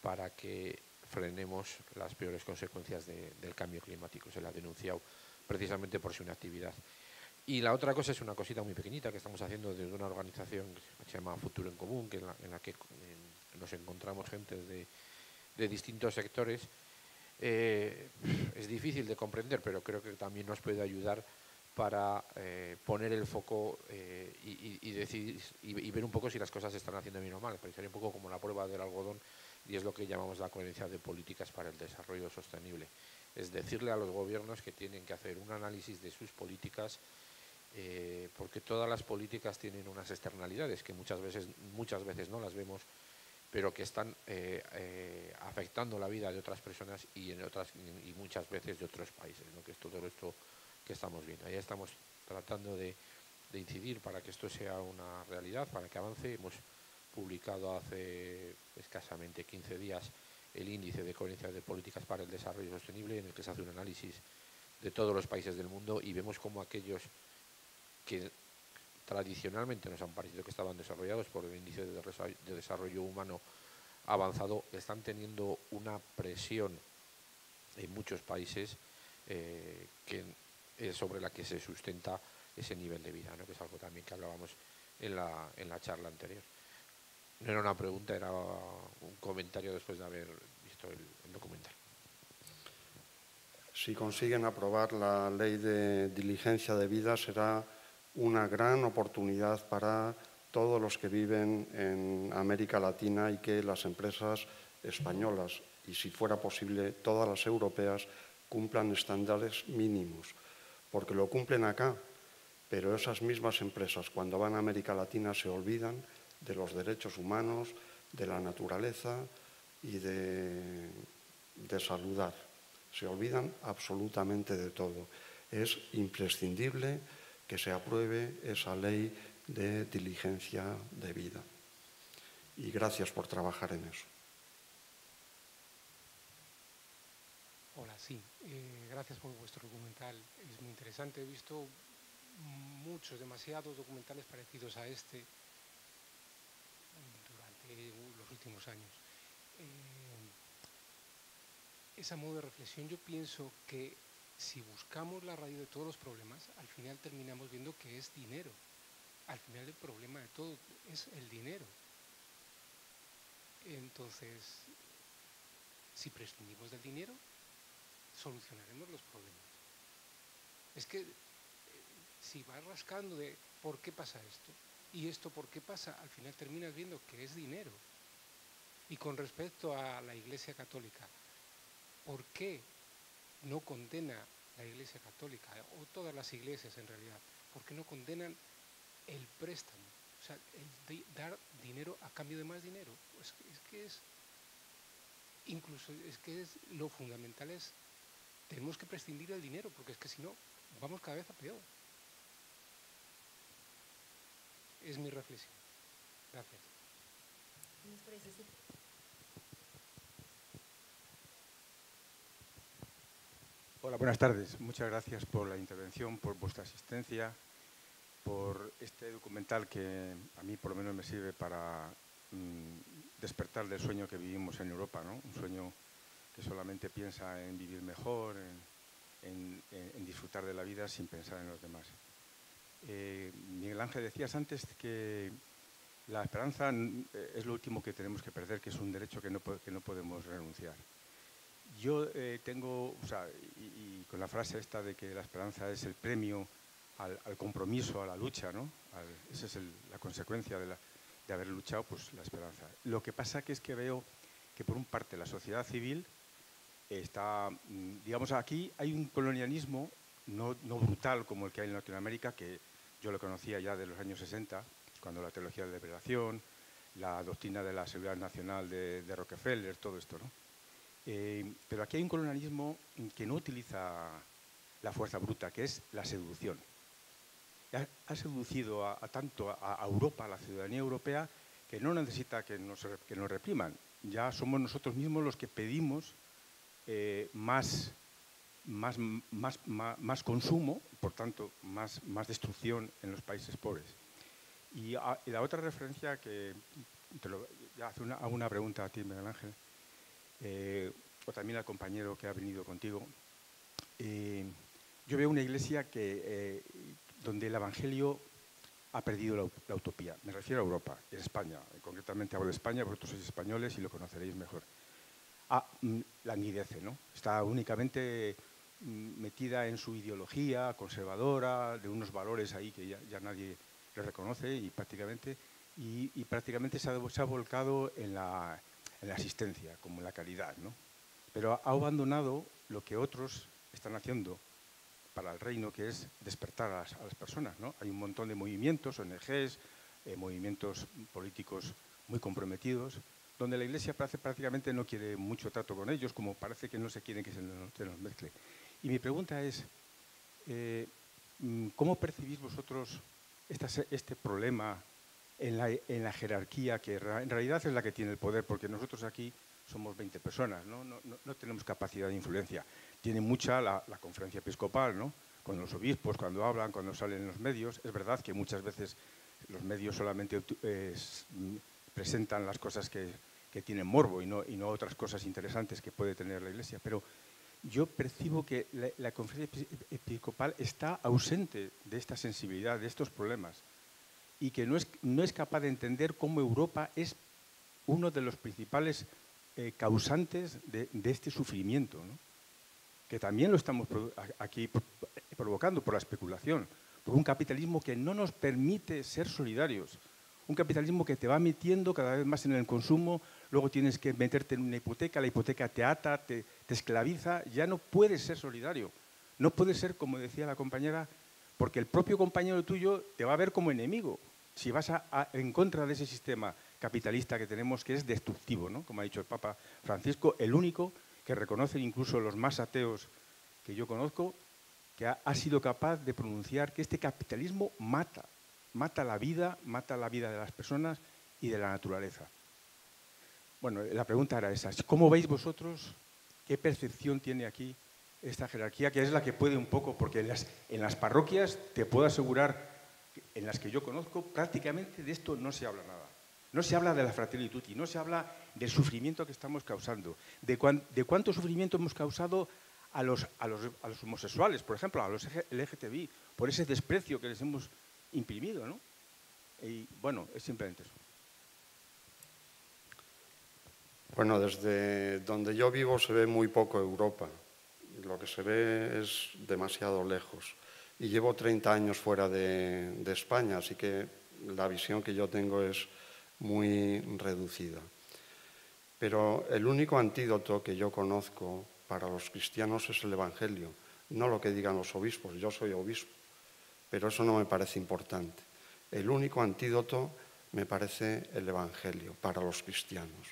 para que frenemos las peores consecuencias del cambio climático. Se la ha denunciado precisamente por su inactividad. Y la otra cosa es una cosita muy pequeñita que estamos haciendo desde una organización que se llama Futuro en Común, en la que nos encontramos gente de distintos sectores. Es difícil de comprender, pero creo que también nos puede ayudar para poner el foco y decidir y ver un poco si las cosas se están haciendo bien o mal. Sería un poco como la prueba del algodón, y es lo que llamamos la coherencia de políticas para el desarrollo sostenible. Es decirle a los gobiernos que tienen que hacer un análisis de sus políticas, porque todas las políticas tienen unas externalidades que muchas veces no las vemos, pero que están afectando la vida de otras personas y muchas veces de otros países, ¿no? Que es todo esto que estamos viendo. Ahí estamos tratando de incidir para que esto sea una realidad, para que avance. Hemos publicado hace escasamente 15 días el índice de coherencia de políticas para el desarrollo sostenible, en el que se hace un análisis de todos los países del mundo y vemos cómo aquellos que tradicionalmente nos han parecido que estaban desarrollados por el índice de desarrollo humano avanzado, están teniendo una presión en muchos países sobre la que se sustenta ese nivel de vida, ¿no? Que es algo también que hablábamos en la charla anterior. No era una pregunta, era un comentario después de haber visto el documental. Si consiguen aprobar la ley de diligencia de vida, será una gran oportunidad para todos los que viven en América Latina y que las empresas españolas, y si fuera posible todas las europeas, cumplan estándares mínimos, porque lo cumplen acá, pero esas mismas empresas cuando van a América Latina se olvidan de los derechos humanos, de la naturaleza y de saludar. Se olvidan absolutamente de todo. Es imprescindible que se apruebe esa ley de diligencia de vida. Y gracias por trabajar en eso. Hola, sí. Gracias por vuestro documental. Es muy interesante. He visto demasiados documentales parecidos a este durante los últimos años. Esa modo de reflexión, yo pienso que si buscamos la raíz de todos los problemas, al final terminamos viendo que es dinero. Al final el problema de todo es el dinero. Entonces, si prescindimos del dinero, solucionaremos los problemas. Es que si vas rascando de por qué pasa esto y esto por qué pasa, al final terminas viendo que es dinero. Y con respecto a la Iglesia Católica, ¿por qué no condena la Iglesia Católica o todas las iglesias en realidad? ¿Por qué no condenan el préstamo? O sea, el dar dinero a cambio de más dinero. Pues lo fundamental es, tenemos que prescindir del dinero, porque es que si no, vamos cada vez a peor. Es mi reflexión. Gracias. Hola, buenas tardes. Muchas gracias por la intervención, por vuestra asistencia, por este documental que a mí por lo menos me sirve para despertar del sueño que vivimos en Europa, ¿no? Un sueño que solamente piensa en vivir mejor, en disfrutar de la vida sin pensar en los demás. Miguel Ángel, decías antes que la esperanza es lo último que tenemos que perder, que es un derecho que no podemos renunciar. Yo tengo, o sea, y con la frase esta de que la esperanza es el premio al compromiso, a la lucha, ¿no? Esa es la consecuencia de haber luchado, pues la esperanza. Lo que pasa que es que veo que por un parte la sociedad civil está, digamos, aquí hay un colonialismo no brutal como el que hay en Latinoamérica, que yo lo conocía ya de los años 60, cuando la teología de la liberación, la doctrina de la seguridad nacional de Rockefeller, todo esto, ¿no? Pero aquí hay un colonialismo que no utiliza la fuerza bruta, que es la seducción. Ha seducido tanto a Europa, a la ciudadanía europea, que no necesita que nos repriman. Ya somos nosotros mismos los que pedimos más consumo, por tanto, más destrucción en los países pobres. Y la otra referencia que hago una pregunta a ti, Miguel Ángel, o también al compañero que ha venido contigo. Yo veo una iglesia donde el Evangelio ha perdido la utopía. Me refiero a Europa, en España. Concretamente hablo de España, vosotros sois españoles y lo conoceréis mejor. Languidece, ¿no? Está únicamente metida en su ideología conservadora, de unos valores ahí que ya nadie le reconoce y prácticamente se ha volcado en la asistencia, como en la caridad, ¿no? Pero ha abandonado lo que otros están haciendo para el reino, que es despertar a las personas, ¿no? Hay un montón de movimientos, ONGs, movimientos políticos muy comprometidos, donde la Iglesia prácticamente no quiere mucho trato con ellos, como parece que no se quieren que se nos mezcle. Y mi pregunta es, ¿cómo percibís vosotros este problema en la jerarquía, que en realidad es la que tiene el poder? Porque nosotros aquí somos 20 personas, no tenemos capacidad de influencia. Tiene mucha la conferencia episcopal, ¿no? con los obispos cuando hablan, cuando salen en los medios. Es verdad que muchas veces los medios solamente presentan las cosas que tienen morbo y no otras cosas interesantes que puede tener la Iglesia, pero yo percibo que la conferencia episcopal está ausente de esta sensibilidad, de estos problemas, y que no es capaz de entender cómo Europa es uno de los principales causantes de este sufrimiento, ¿no? Que también lo estamos aquí provocando por la especulación, por un capitalismo que no nos permite ser solidarios, un capitalismo que te va metiendo cada vez más en el consumo, luego tienes que meterte en una hipoteca, la hipoteca te ata, te esclaviza, ya no puedes ser solidario, no puedes ser, como decía la compañera, porque el propio compañero tuyo te va a ver como enemigo, si vas en contra de ese sistema capitalista que tenemos, que es destructivo, ¿no? Como ha dicho el Papa Francisco, el único que reconocen incluso los más ateos que yo conozco, que ha sido capaz de pronunciar que este capitalismo mata la vida de las personas y de la naturaleza. Bueno, la pregunta era esa. ¿Cómo veis vosotros? ¿Qué percepción tiene aquí esta jerarquía? Que es la que puede un poco, porque en las parroquias te puedo asegurar, en las que yo conozco, prácticamente de esto no se habla nada. No se habla de la Fratelli Tutti, no se habla del sufrimiento que estamos causando, de cuánto sufrimiento hemos causado a los homosexuales, por ejemplo, a los LGTBI, por ese desprecio que les hemos imprimido, ¿no? Y bueno, es simplemente eso. Bueno, desde donde yo vivo se ve muy poco Europa. Lo que se ve es demasiado lejos. Y llevo 30 años fuera de España, así que la visión que yo tengo es muy reducida. Pero el único antídoto que yo conozco para los cristianos es el Evangelio, no lo que digan los obispos. Yo soy obispo, pero eso no me parece importante. El único antídoto me parece el Evangelio para los cristianos.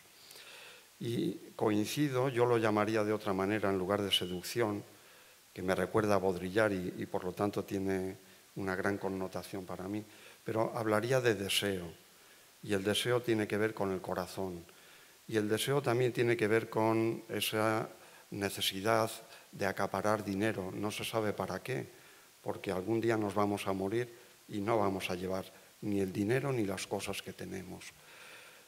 Y coincido, yo lo llamaría de otra manera en lugar de seducción, que me recuerda a Baudrillard y por lo tanto tiene una gran connotación para mí, pero hablaría de deseo. Y el deseo tiene que ver con el corazón. Y el deseo también tiene que ver con esa necesidad de acaparar dinero. No se sabe para qué, porque algún día nos vamos a morir y no vamos a llevar ni el dinero ni las cosas que tenemos.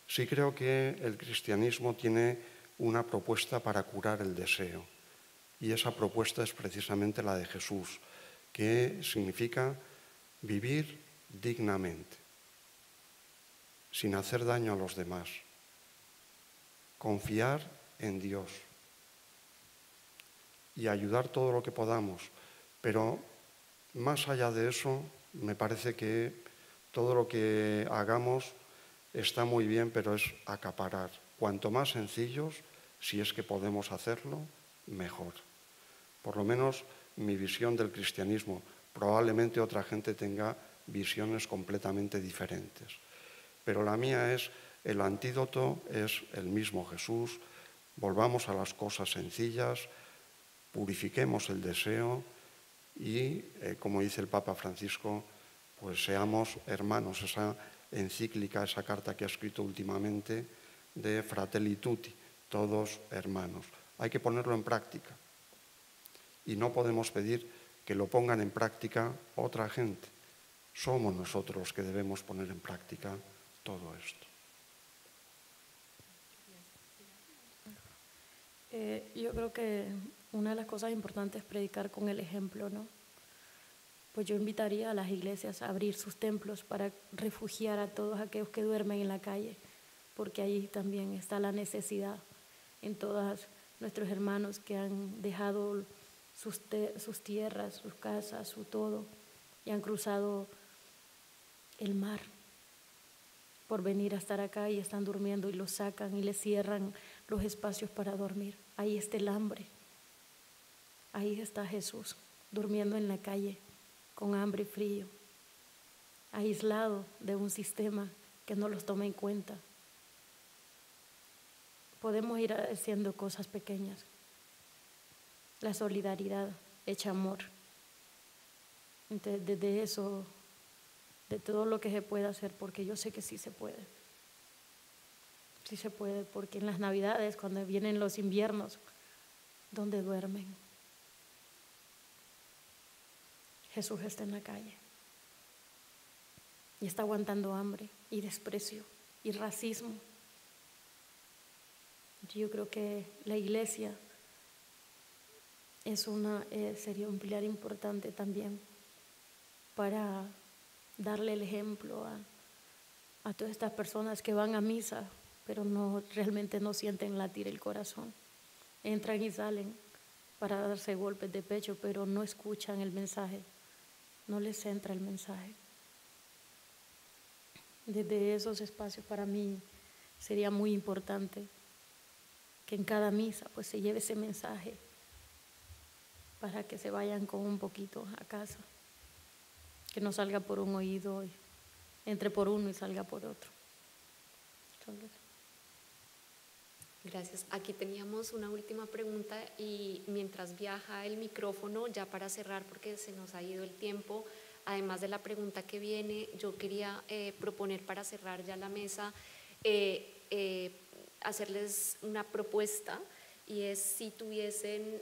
Sí creo que el cristianismo tiene una propuesta para curar el deseo. Y esa propuesta es precisamente la de Jesús, que significa vivir dignamente, sin hacer daño a los demás, confiar en Dios y ayudar todo lo que podamos. Pero más allá de eso, me parece que todo lo que hagamos está muy bien, pero es acaparar. Cuanto más sencillos, si es que podemos hacerlo, mejor. Por lo menos mi visión del cristianismo. Probablemente otra gente tenga visiones completamente diferentes. Pero la mía es, el antídoto es el mismo Jesús. Volvamos a las cosas sencillas, purifiquemos el deseo y, como dice el Papa Francisco, pues seamos hermanos. Esa encíclica, esa carta que ha escrito últimamente de Fratelli Tutti, todos hermanos. Hay que ponerlo en práctica. Y no podemos pedir que lo pongan en práctica otra gente. Somos nosotros los que debemos poner en práctica todo esto. Yo creo que una de las cosas importantes es predicar con el ejemplo, ¿no? Pues yo invitaría a las iglesias a abrir sus templos para refugiar a todos aquellos que duermen en la calle, porque ahí también está la necesidad en todos nuestros hermanos que han dejado sus tierras, sus casas, su todo, y han cruzado el mar por venir a estar acá y están durmiendo y los sacan y les cierran los espacios para dormir. Ahí está el hambre. Ahí está Jesús, durmiendo en la calle, con hambre y frío, aislado de un sistema que no los toma en cuenta. Podemos ir haciendo cosas pequeñas. La solidaridad hecha amor. Entonces, desde eso, de todo lo que se puede hacer, porque yo sé que sí se puede. Sí se puede, porque en las Navidades, cuando vienen los inviernos, ¿dónde duermen? Jesús está en la calle y está aguantando hambre y desprecio y racismo. Yo creo que la iglesia sería un pilar importante también para darle el ejemplo a todas estas personas que van a misa, pero realmente no sienten latir el corazón. Entran y salen para darse golpes de pecho, pero no escuchan el mensaje, no les entra el mensaje. Desde esos espacios para mí sería muy importante que en cada misa pues se lleve ese mensaje para que se vayan con un poquito a casa, que no salga por un oído, entre por uno y salga por otro. Gracias. Aquí teníamos una última pregunta y mientras viaja el micrófono, ya para cerrar porque se nos ha ido el tiempo, además de la pregunta que viene, yo quería proponer para cerrar ya la mesa, hacerles una propuesta, y es si tuviesen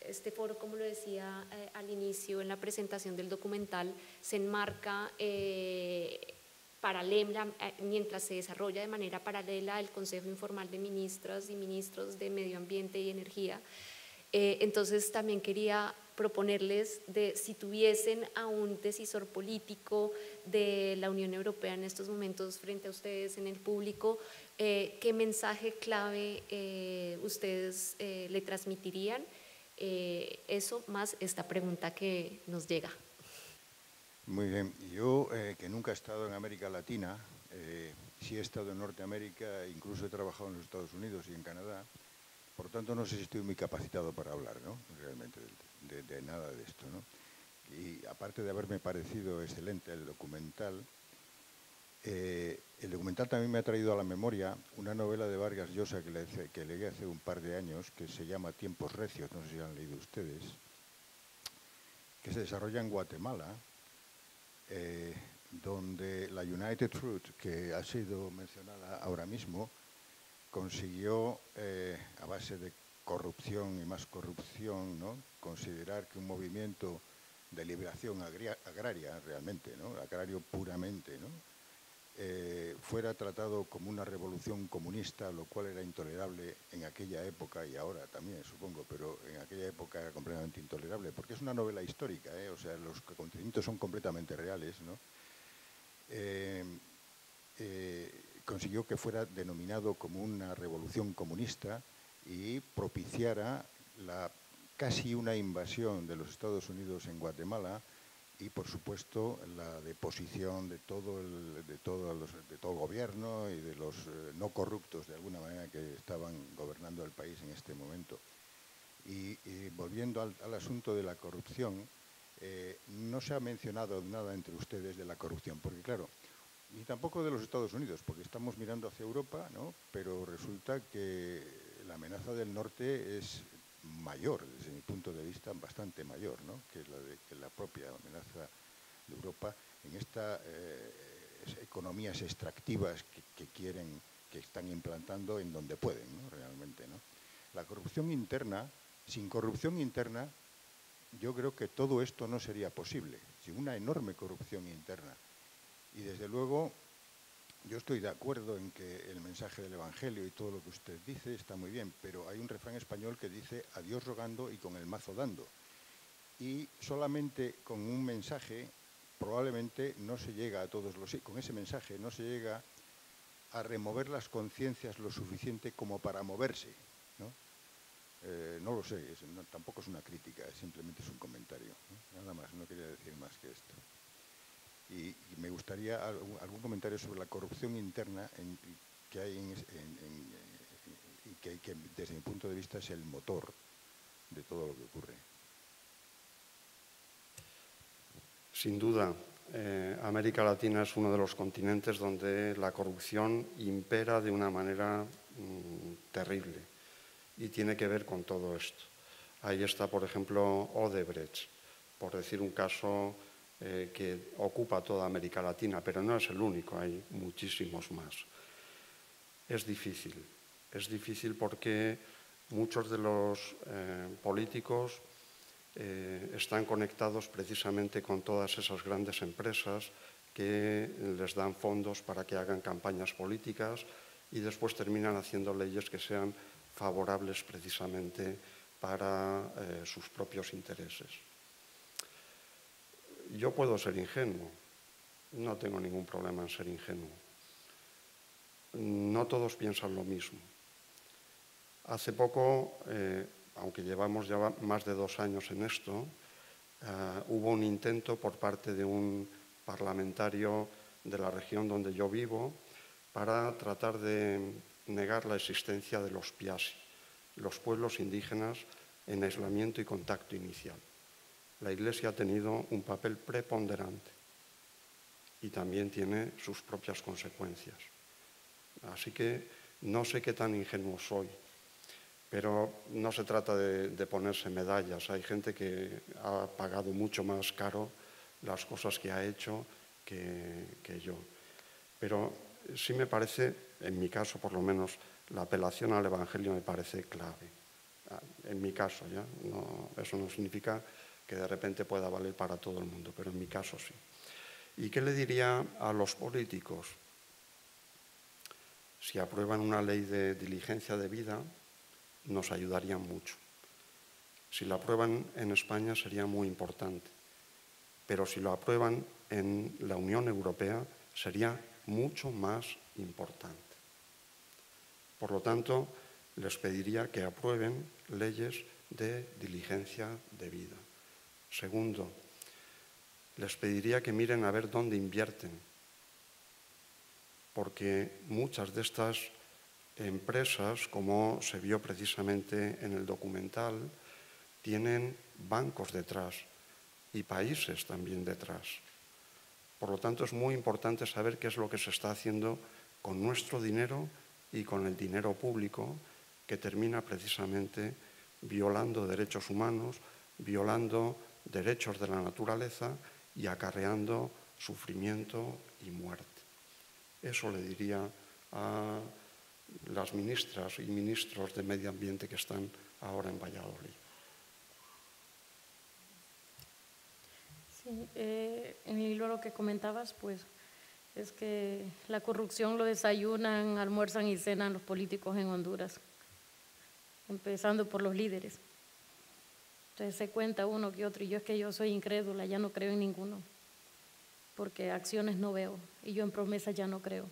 este foro, como lo decía al inicio en la presentación del documental, se enmarca paralela, mientras se desarrolla de manera paralela el Consejo Informal de Ministras y Ministros de Medio Ambiente y Energía. Entonces también quería proponerles si tuviesen a un decisor político de la Unión Europea en estos momentos frente a ustedes en el público, ¿qué mensaje clave ustedes le transmitirían? Eso más esta pregunta que nos llega. Muy bien. Yo, que nunca he estado en América Latina, sí he estado en Norteamérica, incluso he trabajado en los Estados Unidos y en Canadá. Por tanto, no sé si estoy muy capacitado para hablar, ¿no? Realmente de nada de esto, ¿no? Y aparte de haberme parecido excelente el documental también me ha traído a la memoria una novela de Vargas Llosa que leí hace un par de años, que se llama Tiempos Recios, no sé si han leído ustedes, que se desarrolla en Guatemala, donde la United Fruit, que ha sido mencionada ahora mismo, consiguió, a base de corrupción y más corrupción, ¿no?, considerar que un movimiento de liberación agraria, realmente, ¿no?, agrario puramente, ¿no?, fuera tratado como una revolución comunista, lo cual era intolerable en aquella época y ahora también, supongo, pero en aquella época era completamente intolerable, porque es una novela histórica, o sea, los acontecimientos son completamente reales, ¿no? Consiguió que fuera denominado como una revolución comunista y propiciara casi una invasión de los Estados Unidos en Guatemala y, por supuesto, la deposición de todo el gobierno y de los no corruptos, de alguna manera, que estaban gobernando el país en este momento. Y volviendo al asunto de la corrupción, no se ha mencionado nada entre ustedes de la corrupción, porque, claro, ni tampoco de los Estados Unidos, porque estamos mirando hacia Europa, ¿no?, pero resulta que la amenaza del norte es mayor, desde mi punto de vista, bastante mayor, ¿no?, que la propia amenaza de Europa en estas economías extractivas que están implantando en donde pueden, ¿no?, realmente, ¿no? La corrupción interna, sin corrupción interna, yo creo que todo esto no sería posible, sin una enorme corrupción interna. Y desde luego, yo estoy de acuerdo en que el mensaje del Evangelio y todo lo que usted dice está muy bien, pero hay un refrán español que dice: a Dios rogando y con el mazo dando. Y solamente con un mensaje probablemente no se llega a todos con ese mensaje no se llega a remover las conciencias lo suficiente como para moverse, ¿no? No lo sé, tampoco es una crítica, simplemente es un comentario, ¿no? Nada más, no quería decir más que esto. Y me gustaría algún comentario sobre la corrupción interna que hay que desde mi punto de vista es el motor de todo lo que ocurre. Sin duda, América Latina es uno de los continentes donde la corrupción impera de una manera terrible y tiene que ver con todo esto. Ahí está, por ejemplo, Odebrecht, por decir un caso que ocupa toda América Latina, pero no es el único, hay muchísimos más. Es difícil porque muchos de los políticos están conectados precisamente con todas esas grandes empresas que les dan fondos para que hagan campañas políticas y después terminan haciendo leyes que sean favorables precisamente para sus propios intereses. Yo puedo ser ingenuo, no tengo ningún problema en ser ingenuo. No todos piensan lo mismo. Hace poco, aunque llevamos ya más de 2 años en esto, hubo un intento por parte de un parlamentario de la región donde yo vivo para tratar de negar la existencia de los piasi, los pueblos indígenas en aislamiento y contacto inicial. La Iglesia ha tenido un papel preponderante y también tiene sus propias consecuencias. Así que no sé qué tan ingenuo soy, pero no se trata de ponerse medallas. Hay gente que ha pagado mucho más caro las cosas que ha hecho que yo. Pero sí me parece, en mi caso por lo menos, la apelación al Evangelio me parece clave. En mi caso, ¿ya? No, eso no significa que de repente pueda valer para todo el mundo, pero en mi caso sí. ¿Y qué le diría a los políticos? Si aprueban una ley de diligencia de vida, nos ayudarían mucho. Si la aprueban en España sería muy importante, pero si lo aprueban en la Unión Europea sería mucho más importante. Por lo tanto, les pediría que aprueben leyes de diligencia de vida. Segundo, les pediría que miren a ver dónde invierten, porque muchas de estas empresas, como se vio precisamente en el documental, tienen bancos detrás y países también detrás. Por lo tanto, es muy importante saber qué es lo que se está haciendo con nuestro dinero y con el dinero público, que termina precisamente violando derechos humanos, violando derechos de la naturaleza y acarreando sufrimiento y muerte. Eso le diría a las ministras y ministros de Medio Ambiente que están ahora en Valladolid. Sí, en el hilo lo que comentabas, pues es que la corrupción lo desayunan, almuerzan y cenan los políticos en Honduras, empezando por los líderes. Entonces se cuenta uno que otro, y yo es que yo soy incrédula, ya no creo en ninguno, porque acciones no veo, y yo en promesas ya no creo.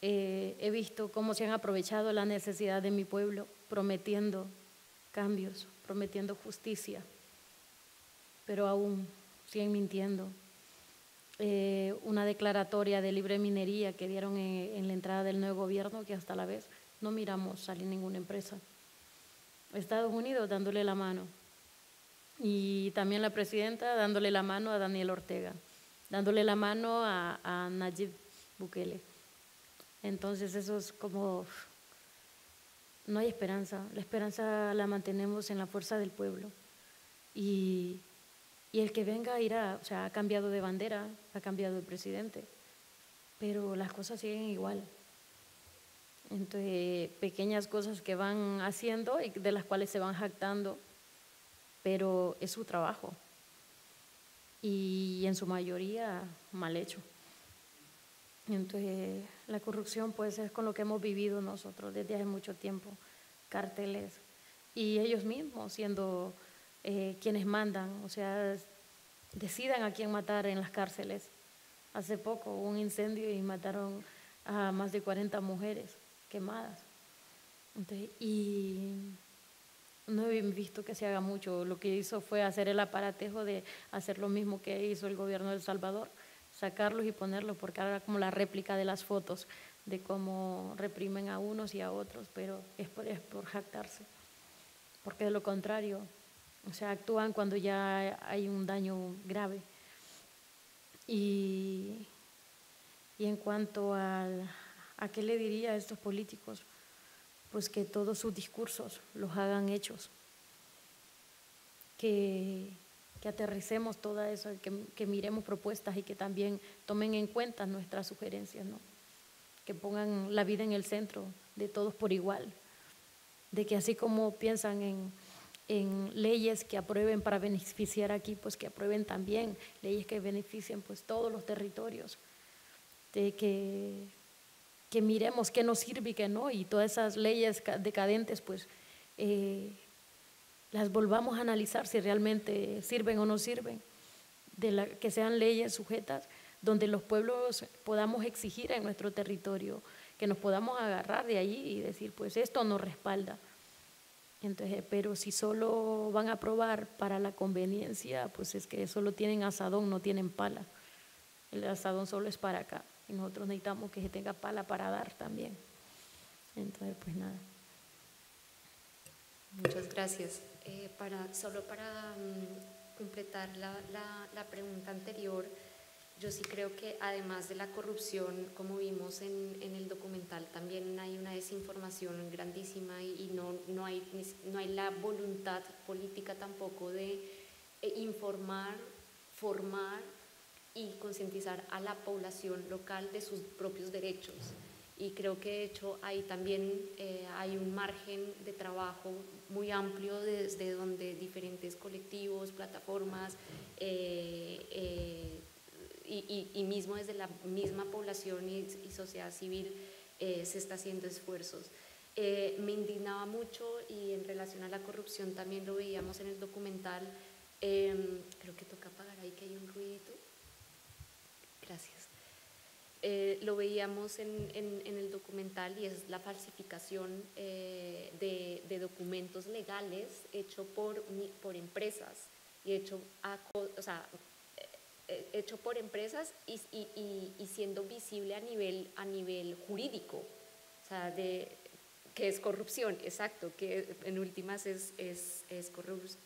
He visto cómo se han aprovechado la necesidad de mi pueblo, prometiendo cambios, prometiendo justicia, pero aún siguen mintiendo. Una declaratoria de libre minería que dieron en la entrada del nuevo gobierno, que hasta la vez no miramos salir ninguna empresa. Estados Unidos dándole la mano, y también la presidenta dándole la mano a Daniel Ortega, dándole la mano a Nayib Bukele. Entonces eso es como, no hay esperanza. La esperanza la mantenemos en la fuerza del pueblo, y el que venga irá. O sea, ha cambiado de bandera, ha cambiado de presidente, pero las cosas siguen igual. Entonces, pequeñas cosas que van haciendo y de las cuales se van jactando, pero es su trabajo, y en su mayoría mal hecho. Entonces, la corrupción pues es con lo que hemos vivido nosotros desde hace mucho tiempo, cárteles, y ellos mismos siendo quienes mandan, o sea, decidan a quién matar en las cárceles. Hace poco hubo un incendio y mataron a más de 40 mujeres quemadas. Entonces, y no he visto que se haga mucho. Lo que hizo fue hacer el aparatejo de hacer lo mismo que hizo el gobierno de El Salvador, sacarlos y ponerlos, porque ahora como la réplica de las fotos de cómo reprimen a unos y a otros, pero es por jactarse, porque de lo contrario, o sea, actúan cuando ya hay un daño grave. Y en cuanto a qué le diría a estos políticos, pues que todos sus discursos los hagan hechos, que aterricemos todo eso, que miremos propuestas y que también tomen en cuenta nuestras sugerencias, ¿no? Que pongan la vida en el centro de todos por igual, de que así como piensan en leyes que aprueben para beneficiar aquí, pues que aprueben también leyes que beneficien pues todos los territorios, de que miremos qué nos sirve y qué no, y todas esas leyes decadentes pues las volvamos a analizar si realmente sirven o no sirven, que sean leyes sujetas donde los pueblos podamos exigir en nuestro territorio, que nos podamos agarrar de allí y decir pues esto nos respalda. Entonces, pero si solo van a aprobar para la conveniencia, pues es que solo tienen asadón, no tienen pala. El asadón solo es para acá y nosotros necesitamos que se tenga pala para dar también. Entonces, pues nada. Muchas gracias. Solo para completar la pregunta anterior, yo sí creo que además de la corrupción, como vimos en el documental, también hay una desinformación grandísima y no hay la voluntad política tampoco de informar, formar y concientizar a la población local de sus propios derechos. Y creo que de hecho ahí también hay un margen de trabajo muy amplio desde donde diferentes colectivos, plataformas y mismo desde la misma población y sociedad civil se está haciendo esfuerzos. Me indignaba mucho, y en relación a la corrupción también lo veíamos en el documental, creo que toca apagar ahí que hay un ruidito. Gracias. Lo veíamos en el documental, y es la falsificación de documentos legales hecho por empresas y hecho por empresas y siendo visible a nivel jurídico, o sea, que es corrupción, exacto, que en últimas es corrupción.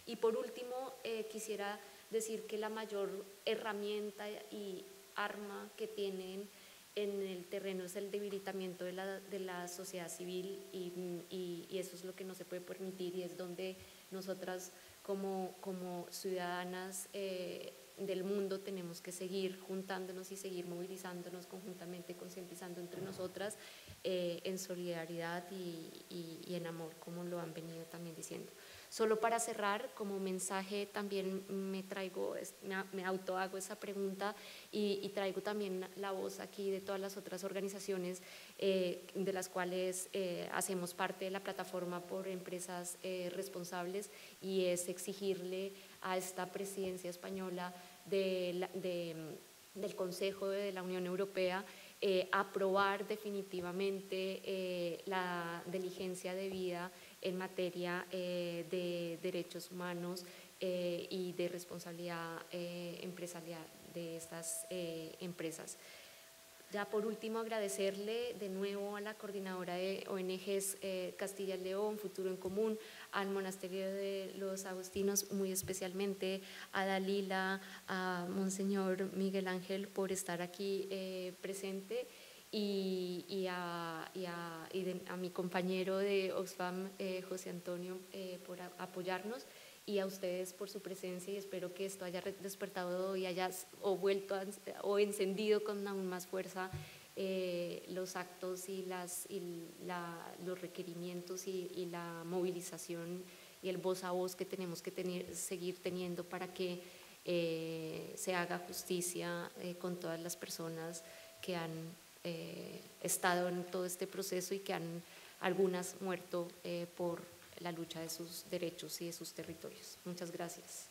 Y por último, quisiera decir que la mayor herramienta y arma que tienen en el terreno es el debilitamiento de la sociedad civil, y eso es lo que no se puede permitir, y es donde nosotras como ciudadanas del mundo tenemos que seguir juntándonos y seguir movilizándonos conjuntamente, concientizando entre nosotras en solidaridad y en amor, como lo han venido también diciendo. Solo para cerrar, como mensaje también me autohago esa pregunta y traigo también la voz aquí de todas las otras organizaciones de las cuales hacemos parte de la plataforma por empresas responsables, y es exigirle a esta presidencia española del Consejo de la Unión Europea aprobar definitivamente la diligencia debida en materia de derechos humanos y de responsabilidad empresarial de estas empresas. Ya por último, agradecerle de nuevo a la coordinadora de ONGs Castilla y León, Futuro en Común, al Monasterio de los Agustinos, muy especialmente a Dalila, a Monseñor Miguel Ángel por estar aquí presente, y a mi compañero de Oxfam, José Antonio, por apoyarnos, y a ustedes por su presencia, y espero que esto haya despertado y haya o encendido con aún más fuerza los actos y los requerimientos y la movilización y el voz a voz que tenemos que seguir teniendo para que se haga justicia con todas las personas que han estado en todo este proceso y que algunas muerto por la lucha de sus derechos y de sus territorios. Muchas gracias.